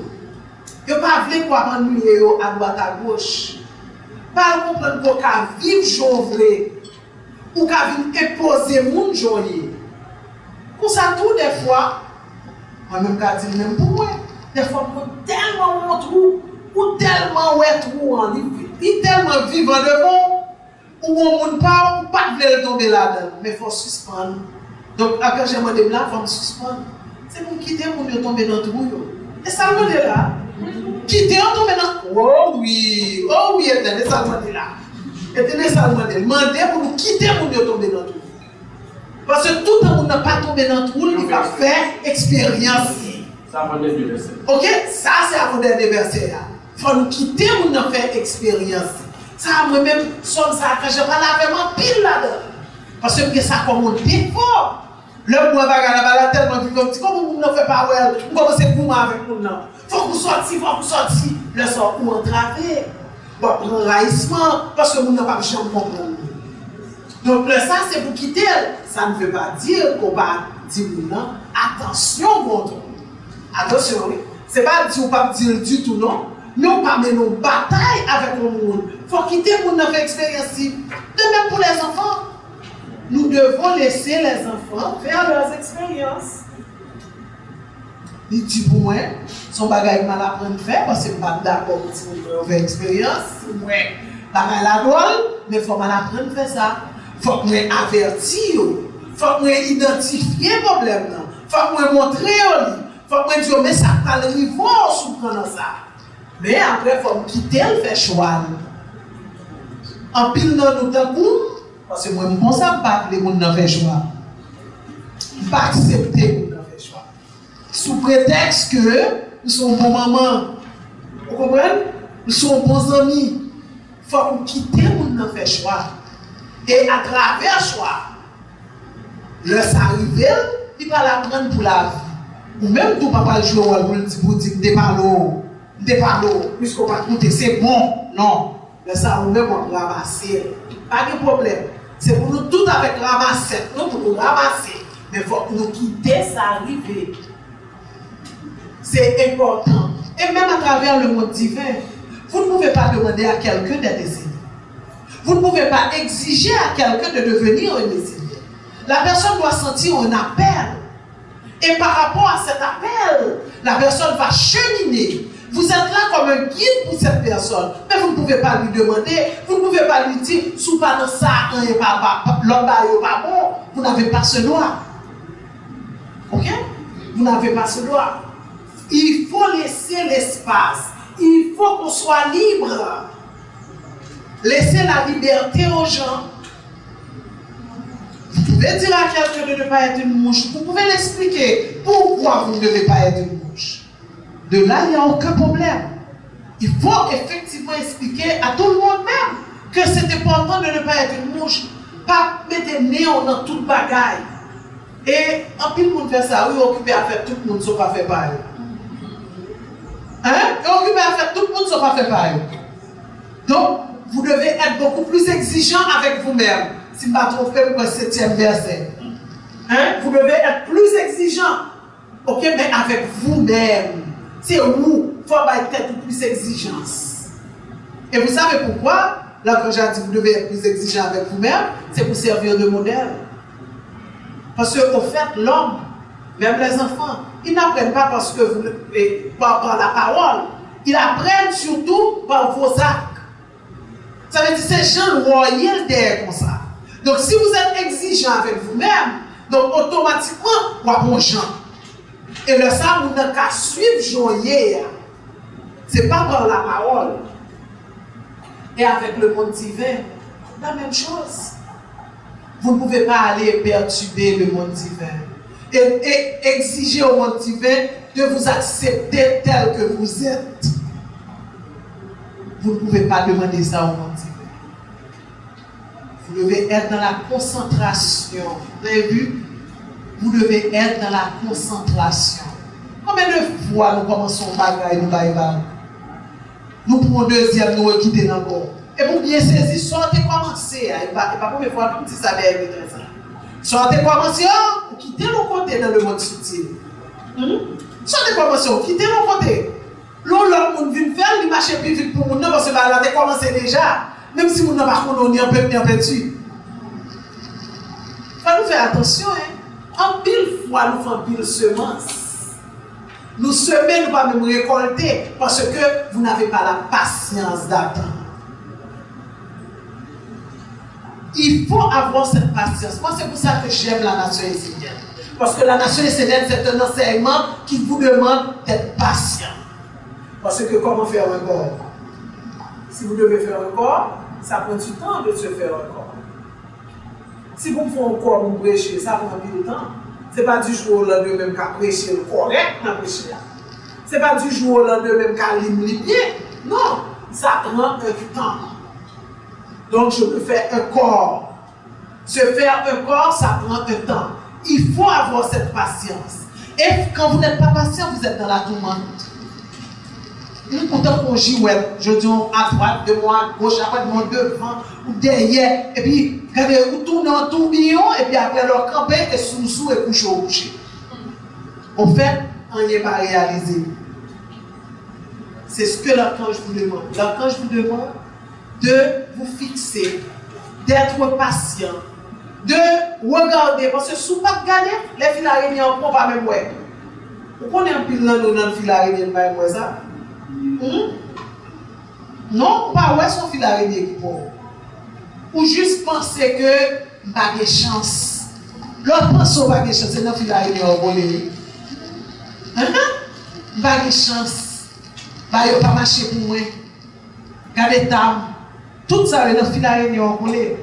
Ils ne veulent pas quoi ennuyer à droite, à gauche. Pas comprendre qu'on peut vivre journée ou qu'on peut imposer le monde journée. Pour ça, tout des fois, moi-même, je dis même pour moi, des fois, je tellement montre ou tellement trou en livre, tellement vivant devant, ou on ne parle, ou pas de tomber là-dedans, mais il faut suspendre. Donc, quand j'ai demandé là, il faut me suspendre. C'est pour quitter mon Dieu tomber dans le trou. Et ça me dit là. Quitter on tomber dans le trou. Oh oui, et ça me dit là. Et ça me dit, demandez pour nous quitter mon Dieu tomber dans le trou. Parce que tout le monde n'a pas tombé dans le trou, il va faire expérience. Ça avant le dernier verset. Ok, ça c'est avant le dernier verset. Il faut nous quitter pour nous faire expérience. Ça, moi-même, comme ça, quand je parle vraiment pile là-dedans. Parce que ça comme un défaut. Le moi va tellement vivant, comment vous ne faites pas well, vous commencez pour moi avec nous non. Faut que vous sortiez, le sort pour entraver. Bon, prendre raïssement, parce que vous n'avez pas jamais comprendre. Donc ça c'est pour quitter. Ça ne veut pas dire qu'on va dire non. Attention contre. Attention, oui. C'est pas dire qu'on va pas dire du tout non. Mais on va mener une bataille avec le monde. Il faut quitter pour notre expérience. De même pour les enfants. Nous devons laisser les enfants faire leurs expériences. Il dit pour moi, son bagage mal apprendre à faire parce que je ne suis pas d'accord si vous faire expérience. Moi, bagage la drôle, mais il faut mal apprendre à faire ça. Il faut que je avertir. Il faut que je identifier le problème. Il faut que je montre. Il faut que je dise, mais ça va le niveau sous prendre ça. Mais après, il faut quitter le faire choix. En pile dans notre coup, parce que moi, je pense pas que les gens n'ont fait choix. Je ne pas accepter que les gens n'ont fait choix. Sous prétexte que nous sommes bons mamans. Vous comprenez? Nous sommes bons amis. Il faut quitter les gens n'ont fait choix. Et à travers choix, le s'arrive, il va l'apprendre pour la vie. Ou même tout papa le jouer pour dire des parlos, puisqu'on va écouter, c'est bon. Non. Le ça, ou même on ramasser. Pas de problème. C'est pour nous tout avec ramasser. Nous pour nous ramasser. Mais il faut nous quitter ça arriver. C'est important. Et même à travers le monde divin, vous ne pouvez pas demander à quelqu'un d'être désigné. Vous ne pouvez pas exiger à quelqu'un de devenir un désigné. La personne doit sentir un appel. Et par rapport à cet appel, la personne va cheminer. Vous êtes là comme un guide pour cette personne. Mais vous ne pouvez pas lui demander, vous ne pouvez pas lui dire, sous pas dans ça, l'homme n'est pas bon. Vous n'avez pas ce droit. Ok? Vous n'avez pas ce droit. Il faut laisser l'espace. Il faut qu'on soit libre. Laissez la liberté aux gens. Vous pouvez dire à quelqu'un de ne pas être une mouche. Vous pouvez l'expliquer. Pourquoi vous ne devez pas être une mouche? De là, il n'y a aucun problème. Il faut effectivement expliquer à tout le monde même que c'est important de ne pas être une mouche. Pas mettre néon dans toute bagaille. Et en pile, le monde fait ça. Oui, occupé à faire tout le monde sauf à faire pareil. Hein? Et occupé à faire tout le monde sauf à faire pareil. Donc, vous devez être beaucoup plus exigeant avec vous-même. Si je ne me trompe pas, le 7e verset. Hein? Vous devez être plus exigeant. Ok, mais avec vous-même. C'est vous. Il faut être plus exigence. Et vous savez pourquoi? Là, quand j'ai dit vous devez être plus exigeant avec vous-même, c'est pour servir de modèle. Parce qu'au fait, l'homme, même les enfants, ils n'apprennent pas parce que vous, par la parole. Ils apprennent surtout par vos actes. Ça veut dire que c'est gens royaux derrière comme ça. Donc si vous êtes exigeant avec vous-même, donc automatiquement, vous avez bon gens. Et le ça, vous n'avez qu'à suivre joyer. Ce n'est pas par la parole. Et avec le monde divin, la même chose. Vous ne pouvez pas aller perturber le monde divin. Et exiger au monde divin de vous accepter tel que vous êtes. Vous ne pouvez pas demander ça au monde divin. Vous devez être dans la concentration. Vous avez vu? Vous devez être dans la concentration. Combien de fois nous commençons à bagailler, nous prenons deuxième, nous quittons encore. Et pour bien saisir, sortez commencer. Et pas pour mes fois, comme si ça avait été ça. Sortez commencer, vous quittez le côté dans le monde subtil. Sortez commencer, vous quittez le côté. L'autre monde vient faire, il marche plus vite pour nous, parce que là, vous commencé déjà. Même si vous n'avez pas connu, on peut bien dessus. Il faut nous faire attention, hein. En pile fois, nous faisons pile semence. Nous semer, nous ne pas même récolter parce que vous n'avez pas la patience d'attendre. Il faut avoir cette patience. Moi, c'est pour ça que j'aime la nation essénienne. Parce que la nation essénienne, c'est un enseignement qui vous demande d'être patient. Parce que comment faire un corps? Si vous devez faire un corps, ça prend du temps de se faire un corps. Si vous faites un corps, vous prêchez, ça prend du temps. Ce n'est pas du jour au lendemain même qu'à prêcher le correct dans le prêcher. Ce n'est pas du jour au lendemain même qu'à lire bien. Non, ça prend un temps. Donc je peux faire un corps. Se faire un corps, ça prend un temps. Il faut avoir cette patience. Et quand vous n'êtes pas patient, vous êtes dans la tourmente. Nous pourtant qu'on jouait, je dis à droite de moi, à gauche, après de moi devant ou derrière, et puis regardez, vous tournez en tourbillon, et puis après leur camper, et sous et coucher au coucher. En fait, on n'est pas réalisé. C'est ce que l'archange vous demande. L'archange vous demande de vous fixer, d'être patient, de regarder, parce que si vous ne pas regarder, les fils araignées, on ne peut pas même voir. Vous connaissez un pile dans le fil araignée, vous ne pouvez ça? Non, pas ouais son fil araignée qui pour. Ou juste penser que pas de chance. L'autre pense au pas de chance, c'est dans fil araignée au voler. Pas de chance. Bah yo pas marcher pour moi. Gardez tam. Tout ça est dans fil araignée au voler.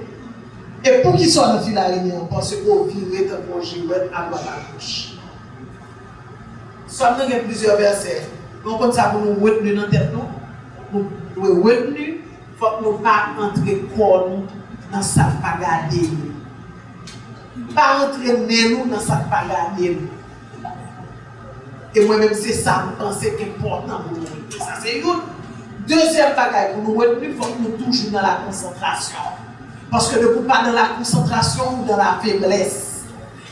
Et pour qui soit dans fil araignée, parce qu'on vire dans un girouette à droite à gauche. Soit nous avons plusieurs versets. Donc, comme ça, pour nous retenir dans la tête, nous devons retenir, il faut que nous ne pas entrer corps dans ça pas garder. Pas entraîner nous dans ça pas garder. Et moi-même, c'est ça, je pense, qui est important pour nous. Ça, c'est une. Deuxième bagaille pour nous retenir, il faut que nous toujours dans la concentration. Parce que ne pouvons pas dans la concentration ou dans la faiblesse.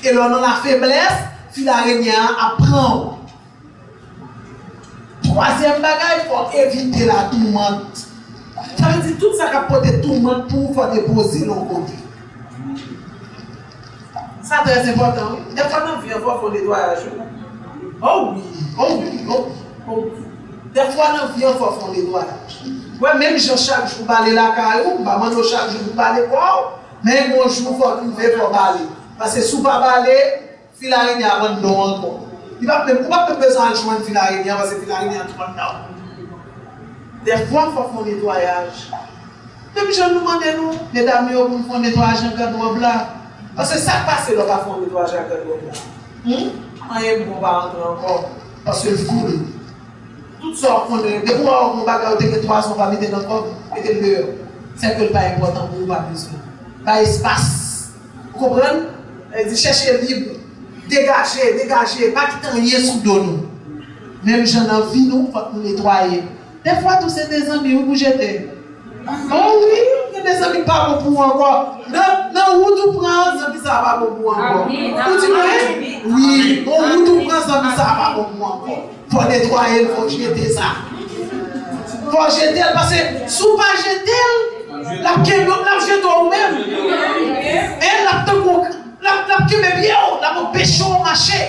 Et là, dans la faiblesse, fil araignée apprend. Troisième bagaille, il faut éviter la tourmente. Ça veut dire tout ça qui a porté tourmente pour vous déposer l'on côté. Ça, c'est très important. Des fois, on vient voir pour les nettoyage. Oh oui, oh oui, oh oui. Des fois, on vient voir pour les nettoyage. Ouais, même si chaque jour, je vais aller la caillou, je vais manger chaque jour, je vais aller quoi. Mais mon jour, il faut trouver pour aller. Parce que si vous ne pouvez pas aller, fil araignée avant de nous encore. Il va même pas besoin de joindre fil araignée parce que fil araignée est trop dedans. Des fois, il faut faire un nettoyage. Même si je nous demande, nous, mesdames, pour faire un nettoyage en garde-robe là. Parce que ça passe, là, pas faire un nettoyage en garde-robe là. Rien ne va rentrer encore. Parce que le foule. Toutes sortes de choses. Des fois, on va garder que 3 on va mettre dans le corps, mettez le dehors. C'est que pas important pour vous, pas besoin. Pas espace. Vous comprenez? Cherchez libre. Dégagez. Pas quitter rien sous nous. Même j'en ai envie, nous, il faut nous nettoyer. Des fois, tous ces des amis, vous jetez. Oh oui, il y a des amis pas bon pour vous encore. Non, où tu prends, les amis, ça va pas bon pour vous encore. Vous dites oui, où tu prends, les amis, ça va pas bon pour vous encore. Il faut nettoyer, il faut jeter ça. Il faut jeter, parce que si vous ne pas jeter, la jette vous-même. Et la keme bien, la pêche au marché.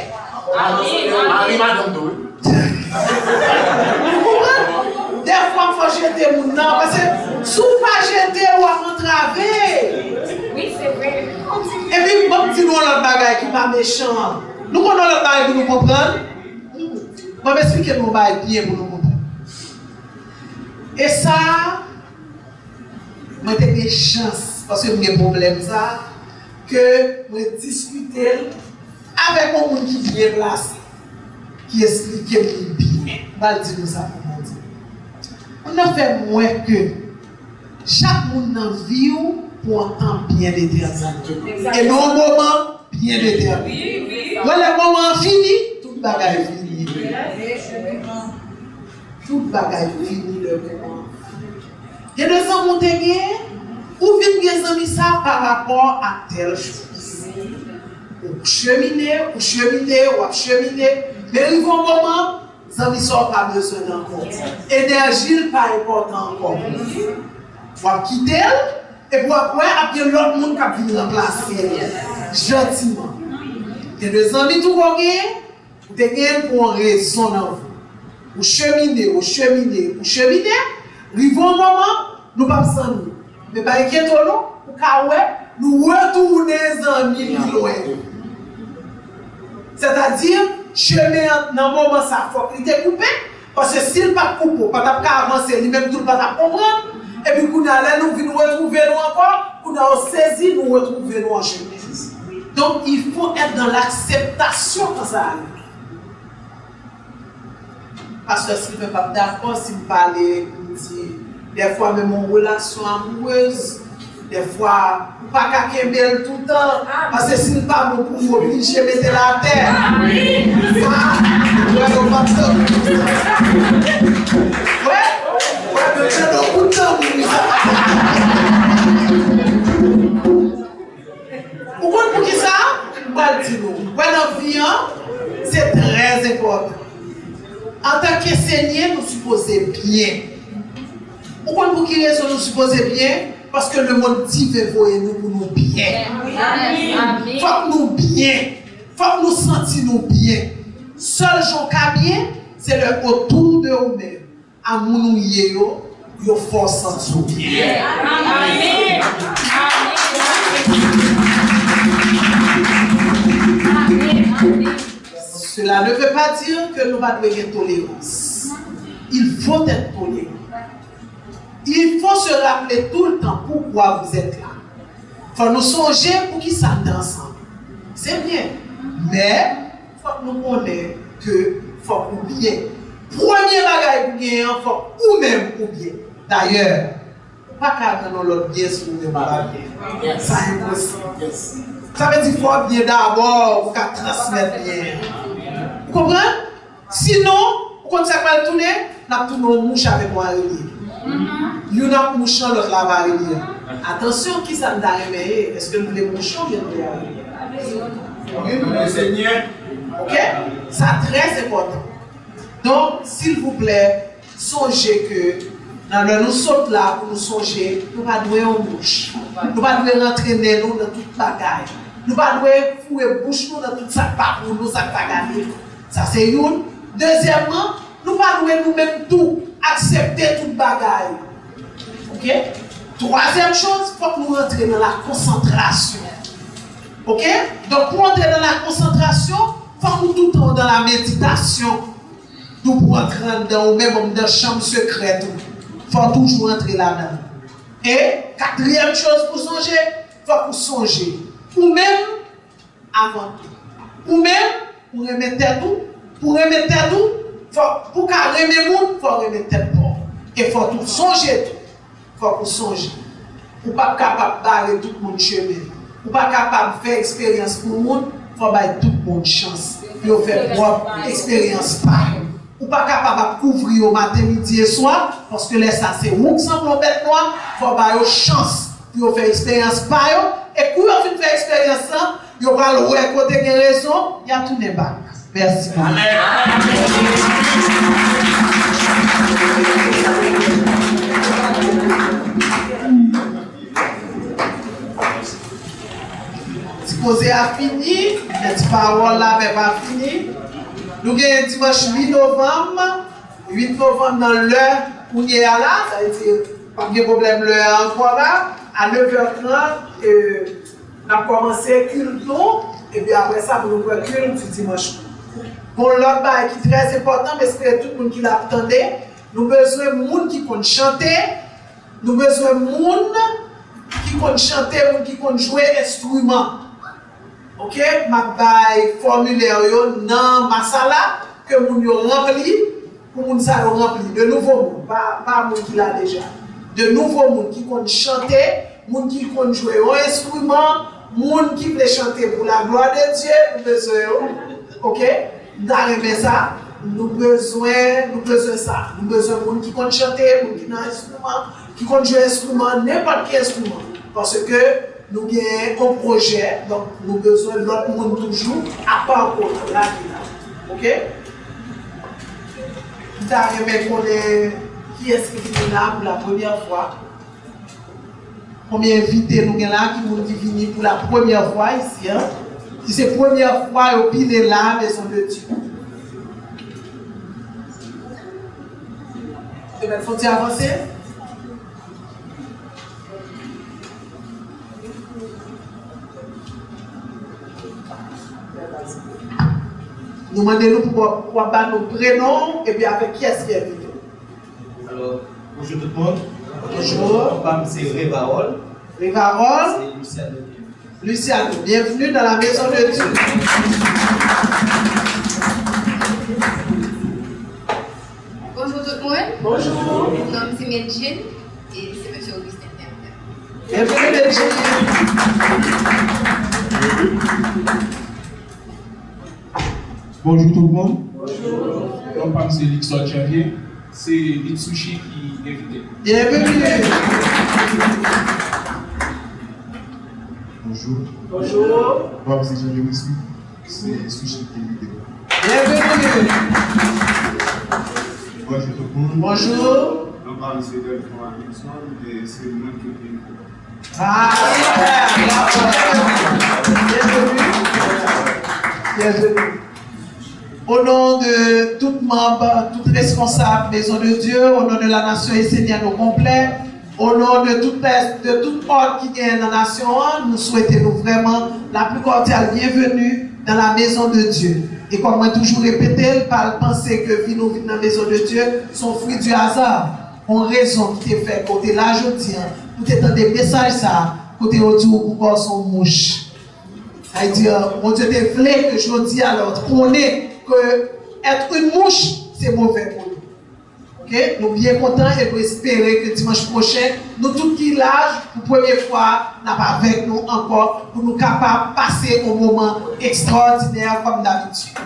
Des fois, il faut jeter mon nom, parce que si vous ne pas jeter, vous allez entraver. Oui, c'est vrai. Et puis, bon, dis-nous l'autre bagaille qui n'est pas méchant. Nous connaissons l'autre bagaille pour nous comprendre. Je vais expliquer mon bagaille bien pour nous comprendre. Et ça, moi, j'ai des chances, parce que j'ai des problèmes, ça, que je discute avec un monde qui est bien placé, qui explique bien. Je vais dire ça pour moi. On a fait moins que chaque monde dans la vie pour un temps bien déterminé. Et non un moment bien déterminé. Quand le moment fini, tout le bagage est fini. Tout le bagage est fini le moment. Il y a des gens qui ont gagné, ou vite des amis ça par rapport à telle chose. Ou cheminer, mais il faut un moment. Les amis ne sont pas besoin d'encore. Énergie n'est pas important encore. Il faut quitter et pour après, il y a l'autre monde qui vient remplacer gentiment. Il y a des amis tout gagné, vous avez pour une raison dans vous. Vous cheminez. Arrive un moment, nous ne sommes pas sans nous. Mais pas inquiétons-nous, nous retournons les amis plus loin. C'est-à-dire, chemin dans le moment ça faut qu'il était coupé parce que s'il pas coupé pas avancer lui-même tout pas comprendre et puis nous venons retrouver nous encore nous saisi nous retrouver nous en chemin. Donc il faut être dans l'acceptation quand ça arrive. Parce que si je ne suis pas d'accord, si je parle des fois même en relation amoureuse, des fois pas qu'à belle tout le temps, parce que si nous pas bon pour vous obliger à mettre la terre. Oui, mais j'ai beaucoup de temps pour ça. Pourquoi qui ça? Dans vie, c'est très important. En tant que Seigneur, nous supposons bien. Pourquoi pour qui raison nous supposons bien? Parce que le monde dit veut voir nous pour nous bien. Il faut que nous bien. Il faut que nous sentions bien. Seul jour qui bien, c'est le autour de nous-mêmes. À nous nous force sentir bien. Amen. Cela ne veut pas dire que nous devons avoir tolérance. Il faut être tolérant. Il faut se rappeler tout le temps pourquoi vous êtes là. Il faut nous songer pour qui ça ensemble. C'est bien. Mais il faut que nous connaissions que faut que bien. Premier bagage pour bien, il faut ou même ou bien. D'ailleurs, pas qu'à dans l'autre bien si vous ne pas bien. Ça est impossible. Ça veut dire qu'il faut bien d'abord pour qu'à transmettre bien. Vous comprenez? Sinon, quand ça va tourner, on a tourné une mouche avec moi. Il y a une mouche dans l'autre là. Attention, qui ça me t'a réveillé? Est-ce que nous voulons moucher ou bien nous voulons Seigneur? Ok? Ça très important. Donc, s'il vous plaît, songez que dans nous sommes là pour nous songer, nous ne devons pas en bouche. Nous ne devons pas rentrer dans toute bagaille. Nous ne devons pas fouer bouche dans tout ça pour nous, ça pas gagner. Ça c'est une. Deuxièmement, nous ne devons pas nous-mêmes tout accepter toute bagaille. Ok? Troisième chose, il faut que nous rentrions dans la concentration. Ok? Donc, pour entrer dans la concentration, il faut que nous tout le temps dans la méditation. Nous pour entrer dans même dans la chambre secrète. Il faut toujours entrer là-dedans. Et quatrième chose pour songer, il faut que vous songez. Ou même avant tout. Ou même pour remettre tout. Pour remettre tout, pour qu'à remettre le monde, il faut remettre tête pour. Et il faut tout songer tout. Il faut que vous songez. Vous n'êtes pas capable de barrer tout le monde chemin. Vous n'êtes pas capable de faire expérience pour le monde, il faut donner tout le monde chance. Pour faire propre expérience par. Vous n'êtes pas capable de couvrir au matin, midi et soir, parce que là, ça c'est vous qui semble bête noire, il faut donner chance pour faire expérience par. Et quand vous faites expérience, vous allez voir côté de raison, il y a tout les bacs. Merci. Amen. Supposé à fini, cette parole là n'est pas finie. Nous avons dimanche 8 novembre. 8 novembre dans l'heure où il est là, ça veut dire pas de problème l'heure encore là. À 9h30, on a commencé culte et puis après ça, nous avons culte du dimanche. Pour l'autre bail qui est très important, parce que tout le monde qui l'attendait, nous avons besoin de monde qui compte chanter, nous avons besoin de monde qui compte chanter, monde qui compte jouer instrument. Ok, ma bail formulaire dans ma salle que moun yo rempli pour moun ça rempli de nouveaux monde, pas moun qui l'a déjà. De nouveaux monde qui compte chanter, monde qui compte jouer un instrument, monde qui veut chanter pour la gloire de Dieu, nous besoin. Ok, d'arriver ça, nous besoin ça. Nous besoin de monde qui compte chanter, monde qui n'a instrument, qui compte jouer instrument, n'importe quel instrument, parce que nous avons un projet, donc nous avons besoin de l'autre monde toujours, à part contre là. Ok? Vous avez connaître qui est-ce qui est là pour la première fois? Combien d'invités nous avons là qui viennent pour la première fois ici? Hein? Si c'est la première fois, au pile là, maison de Dieu. Il faut avancer? Nous demandons pour avoir nos prénoms et puis avec qui est-ce qui est venu. Alors, bonjour tout le monde. Bonjour. Mon nom c'est Révarol. Révarol. C'est Luciano. Luciano, bienvenue dans la maison de Dieu. Bonjour tout le monde. Bonjour. Mon nom c'est Medjine et c'est M. Augustin. Bienvenue Medjine. Bonjour tout le monde. Bonjour. Mon nom c'est Lixon Xavier. C'est Litsushi qui est invité. Bienvenue. Bonjour. Bonjour. Mon nom c'est Jean-Louis. C'est Sushi qui est invité. Bienvenue. Bonjour tout le monde. Bonjour. Mon nom c'est Delphine Wilson et c'est le nom qui est invité. Ah, bienvenue. Bienvenue. Au nom de tout membre, tout responsable Maison de Dieu, au nom de la nation essénienne au complet, au nom de tout ordre qui est dans la nation, nous souhaitons vraiment la plus cordiale bienvenue dans la Maison de Dieu. Et comme moi toujours répété, pas penser que nous vivons dans la Maison de Dieu sont fruits du hasard. On raison qui t'est fait côté là aujourd'hui, pour t'entendre des messages ça, côté audio pour voir son mouche. C'est-à-dire, mon Dieu te voulait que je dis alors, qu'on est que être une mouche, c'est mauvais pour nous. Ok? Nous bien contents et nous espérons que dimanche prochain, nous tous qui l'âge, pour la première fois, nous pas avec nous encore, pour nous capables de passer un moment extraordinaire comme d'habitude.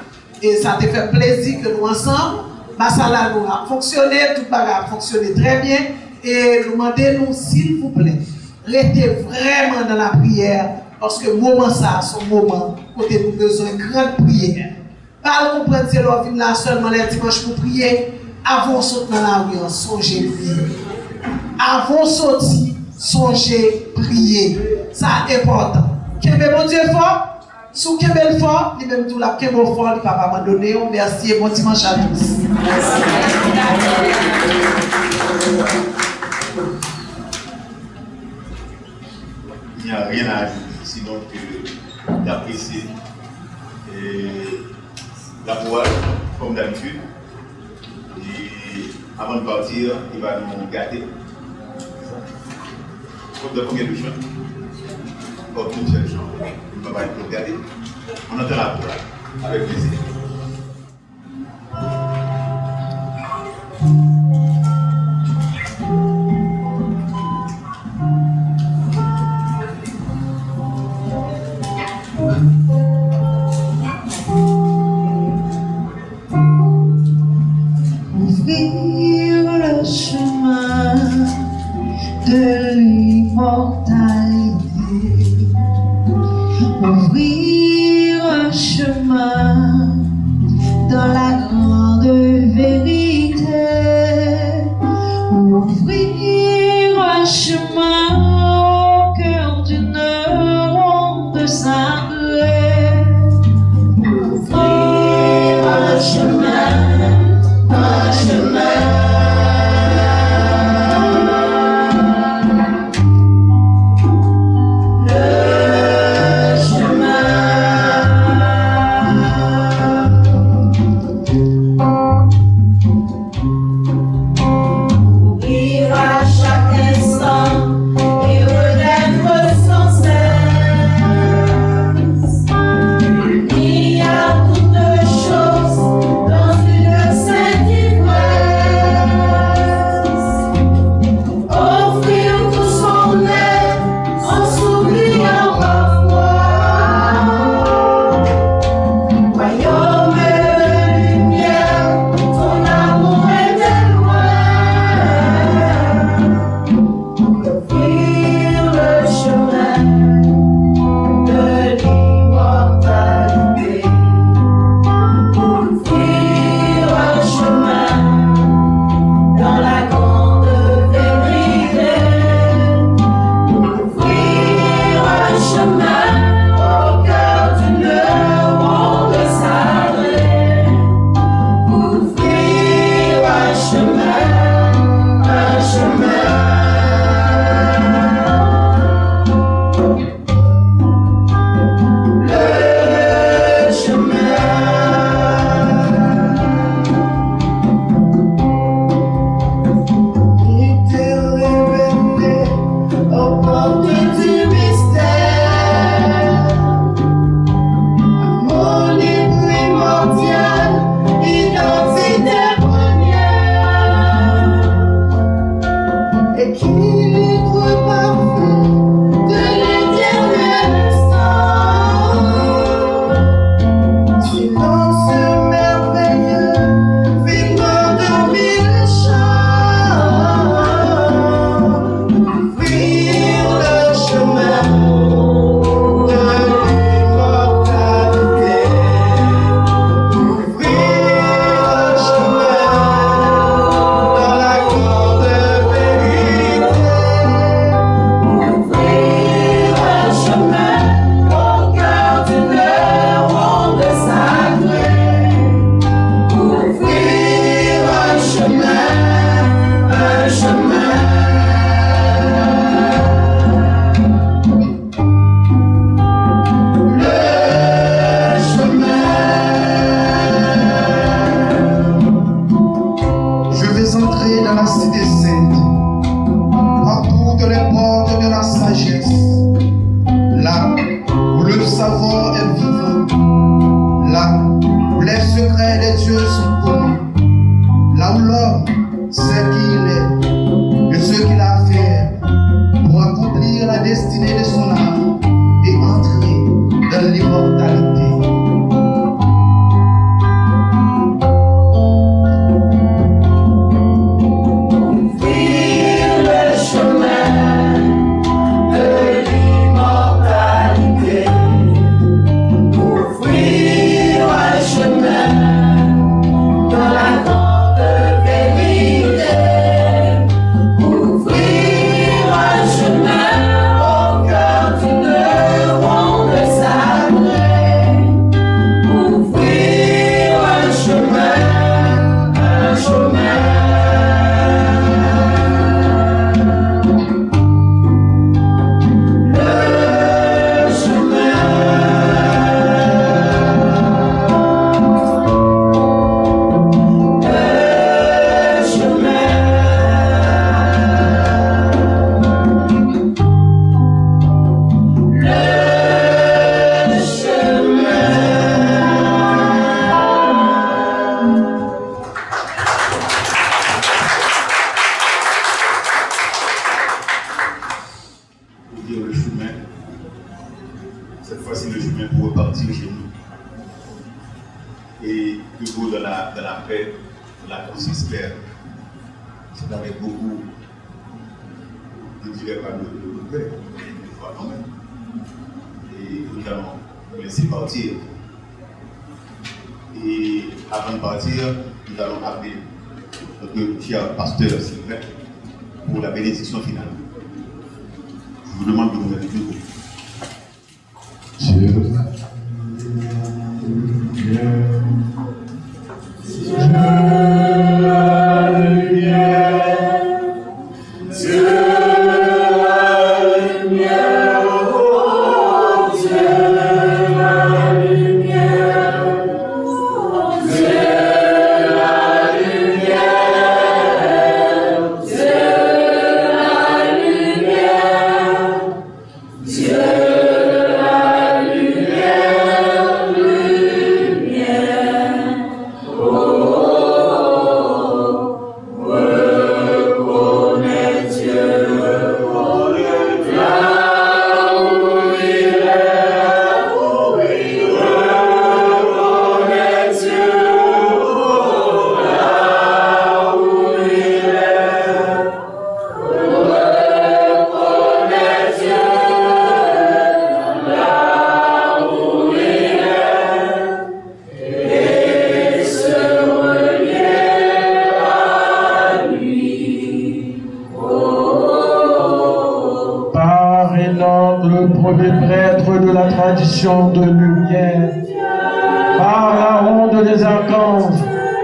Et ça te fait plaisir que nous ensemble, ça nous a fonctionné, tout a fonctionné très bien. Et nous demandons, s'il vous plaît, restez vraiment dans la prière, parce que moment ça, c'est un moment où nous avons besoin de grande prière. Pas comprendre si l'on vient là seulement les dimanches pour prier. Avant de sortir dans la rue, songez prier. Avant de sortir, songez prier. Ça est important. Quel bon Dieu fort, sous quel bel fort, il même tout là, quel bon fort, il va pas m'abandonner. Merci et bon dimanche à tous. Il n'y a rien à ajouter, sinon que d'apprécier la voile, comme d'habitude. Et avant de partir, il va nous gâter. Comme de combien de chants? Comme une seule chant. Il va nous gâter. On entend la voix avec plaisir. Ouvrir le chemin de l'immortalité, ouvrir un chemin dans la grande vérité, ouvrir un chemin au cœur d'une ronde sacrée, ouvrir un chemin. chemin. Cette fois-ci, le chemin pour repartir chez nous. Et toujours dans la paix, dans la conscience claire. C'est avec beaucoup, je ne dirais pas de paix, mais une fois quand même. Et nous allons nous laisser partir. Et avant de partir, nous allons appeler notre cher pasteur Sylvain pour la bénédiction finale. Je vous demande de vous mettre debout. De lumière, par la ronde des archanges,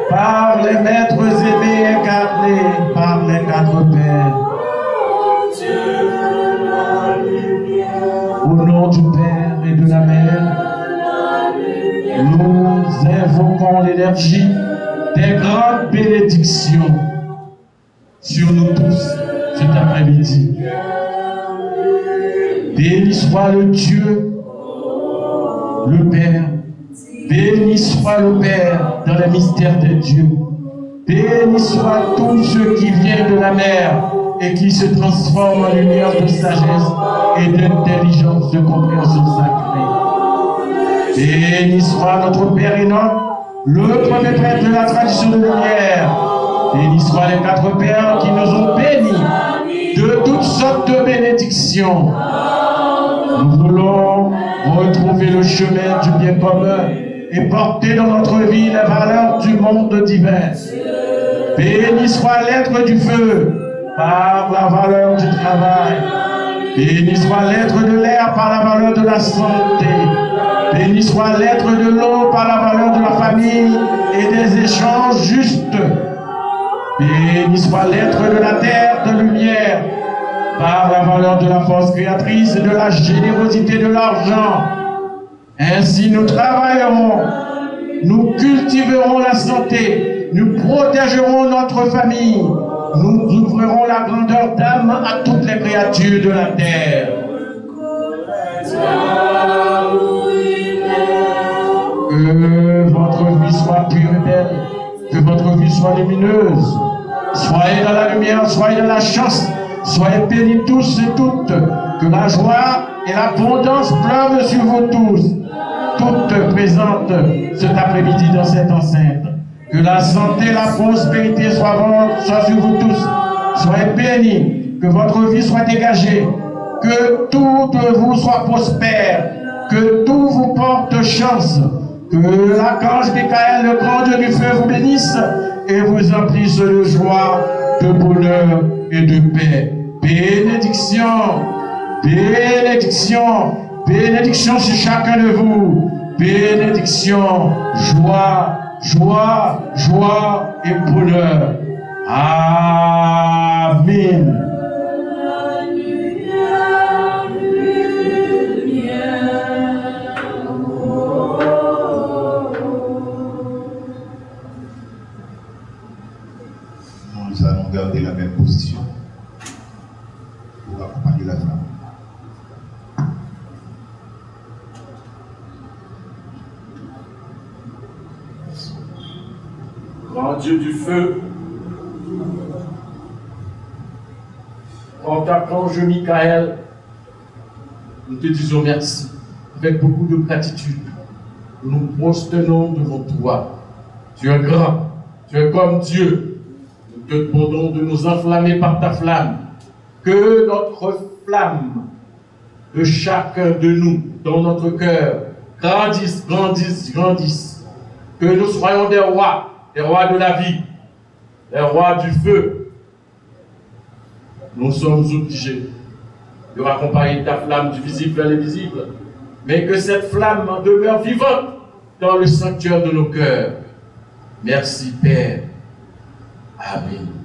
par les maîtres aimés incarnés, par les quatre pères. Au nom du Père et de la Mère, nous invoquons l'énergie des grandes bénédictions sur nous tous cet après-midi. Béni soit le Dieu, le Père, béni soit le Père dans les mystères de Dieu. Béni soit tout ce qui vient de la mer et qui se transforme en lumière de sagesse et d'intelligence de compréhension sacrée. Béni soit notre Père Enoch, le premier prêtre de la tradition de lumière. Béni soient les quatre pères qui nous ont bénis de toutes sortes de bénédictions. Nous voulons retrouver le chemin du bien commun et porter dans notre vie les valeurs du monde divin. Béni soit l'être du feu par la valeur du travail. Béni soit l'être de l'air par la valeur de la santé. Béni soit l'être de l'eau par la valeur de la famille et des échanges justes. Béni soit l'être de la terre de lumière par la valeur de la force créatrice et de la générosité de l'argent. Ainsi nous travaillerons, nous cultiverons la santé, nous protégerons notre famille, nous ouvrirons la grandeur d'âme à toutes les créatures de la terre. Que votre vie soit pure et belle, que votre vie soit lumineuse. Soyez dans la lumière, soyez dans la chance. Soyez bénis tous et toutes, que la joie et l'abondance pleuvent sur vous tous, toutes présentes cet après-midi dans cette enceinte. Que la santé et la prospérité soient sur vous tous. Soyez bénis, que votre vie soit dégagée, que tout vous soit prospère, que tout vous porte chance, que l'archange Michael, le grand Dieu du feu, vous bénisse et vous emplisse de joie, de bonheur et de paix. Bénédiction, bénédiction, bénédiction sur chacun de vous. Bénédiction, joie, joie, joie et bonheur. Amen. Nous allons garder la même position pour accompagner la femme. Grand Dieu du feu, grand archange Michael, nous te disons merci. Avec beaucoup de gratitude, nous nous prosternons devant toi. Tu es grand, tu es comme Dieu. Nous te demandons de nous enflammer par ta flamme. Que notre flamme de chacun de nous, dans notre cœur, grandisse, grandisse, grandisse. Que nous soyons des rois de la vie, des rois du feu. Nous sommes obligés de raccompagner ta flamme du visible vers l'invisible, mais que cette flamme demeure vivante dans le sanctuaire de nos cœurs. Merci Père. Amen.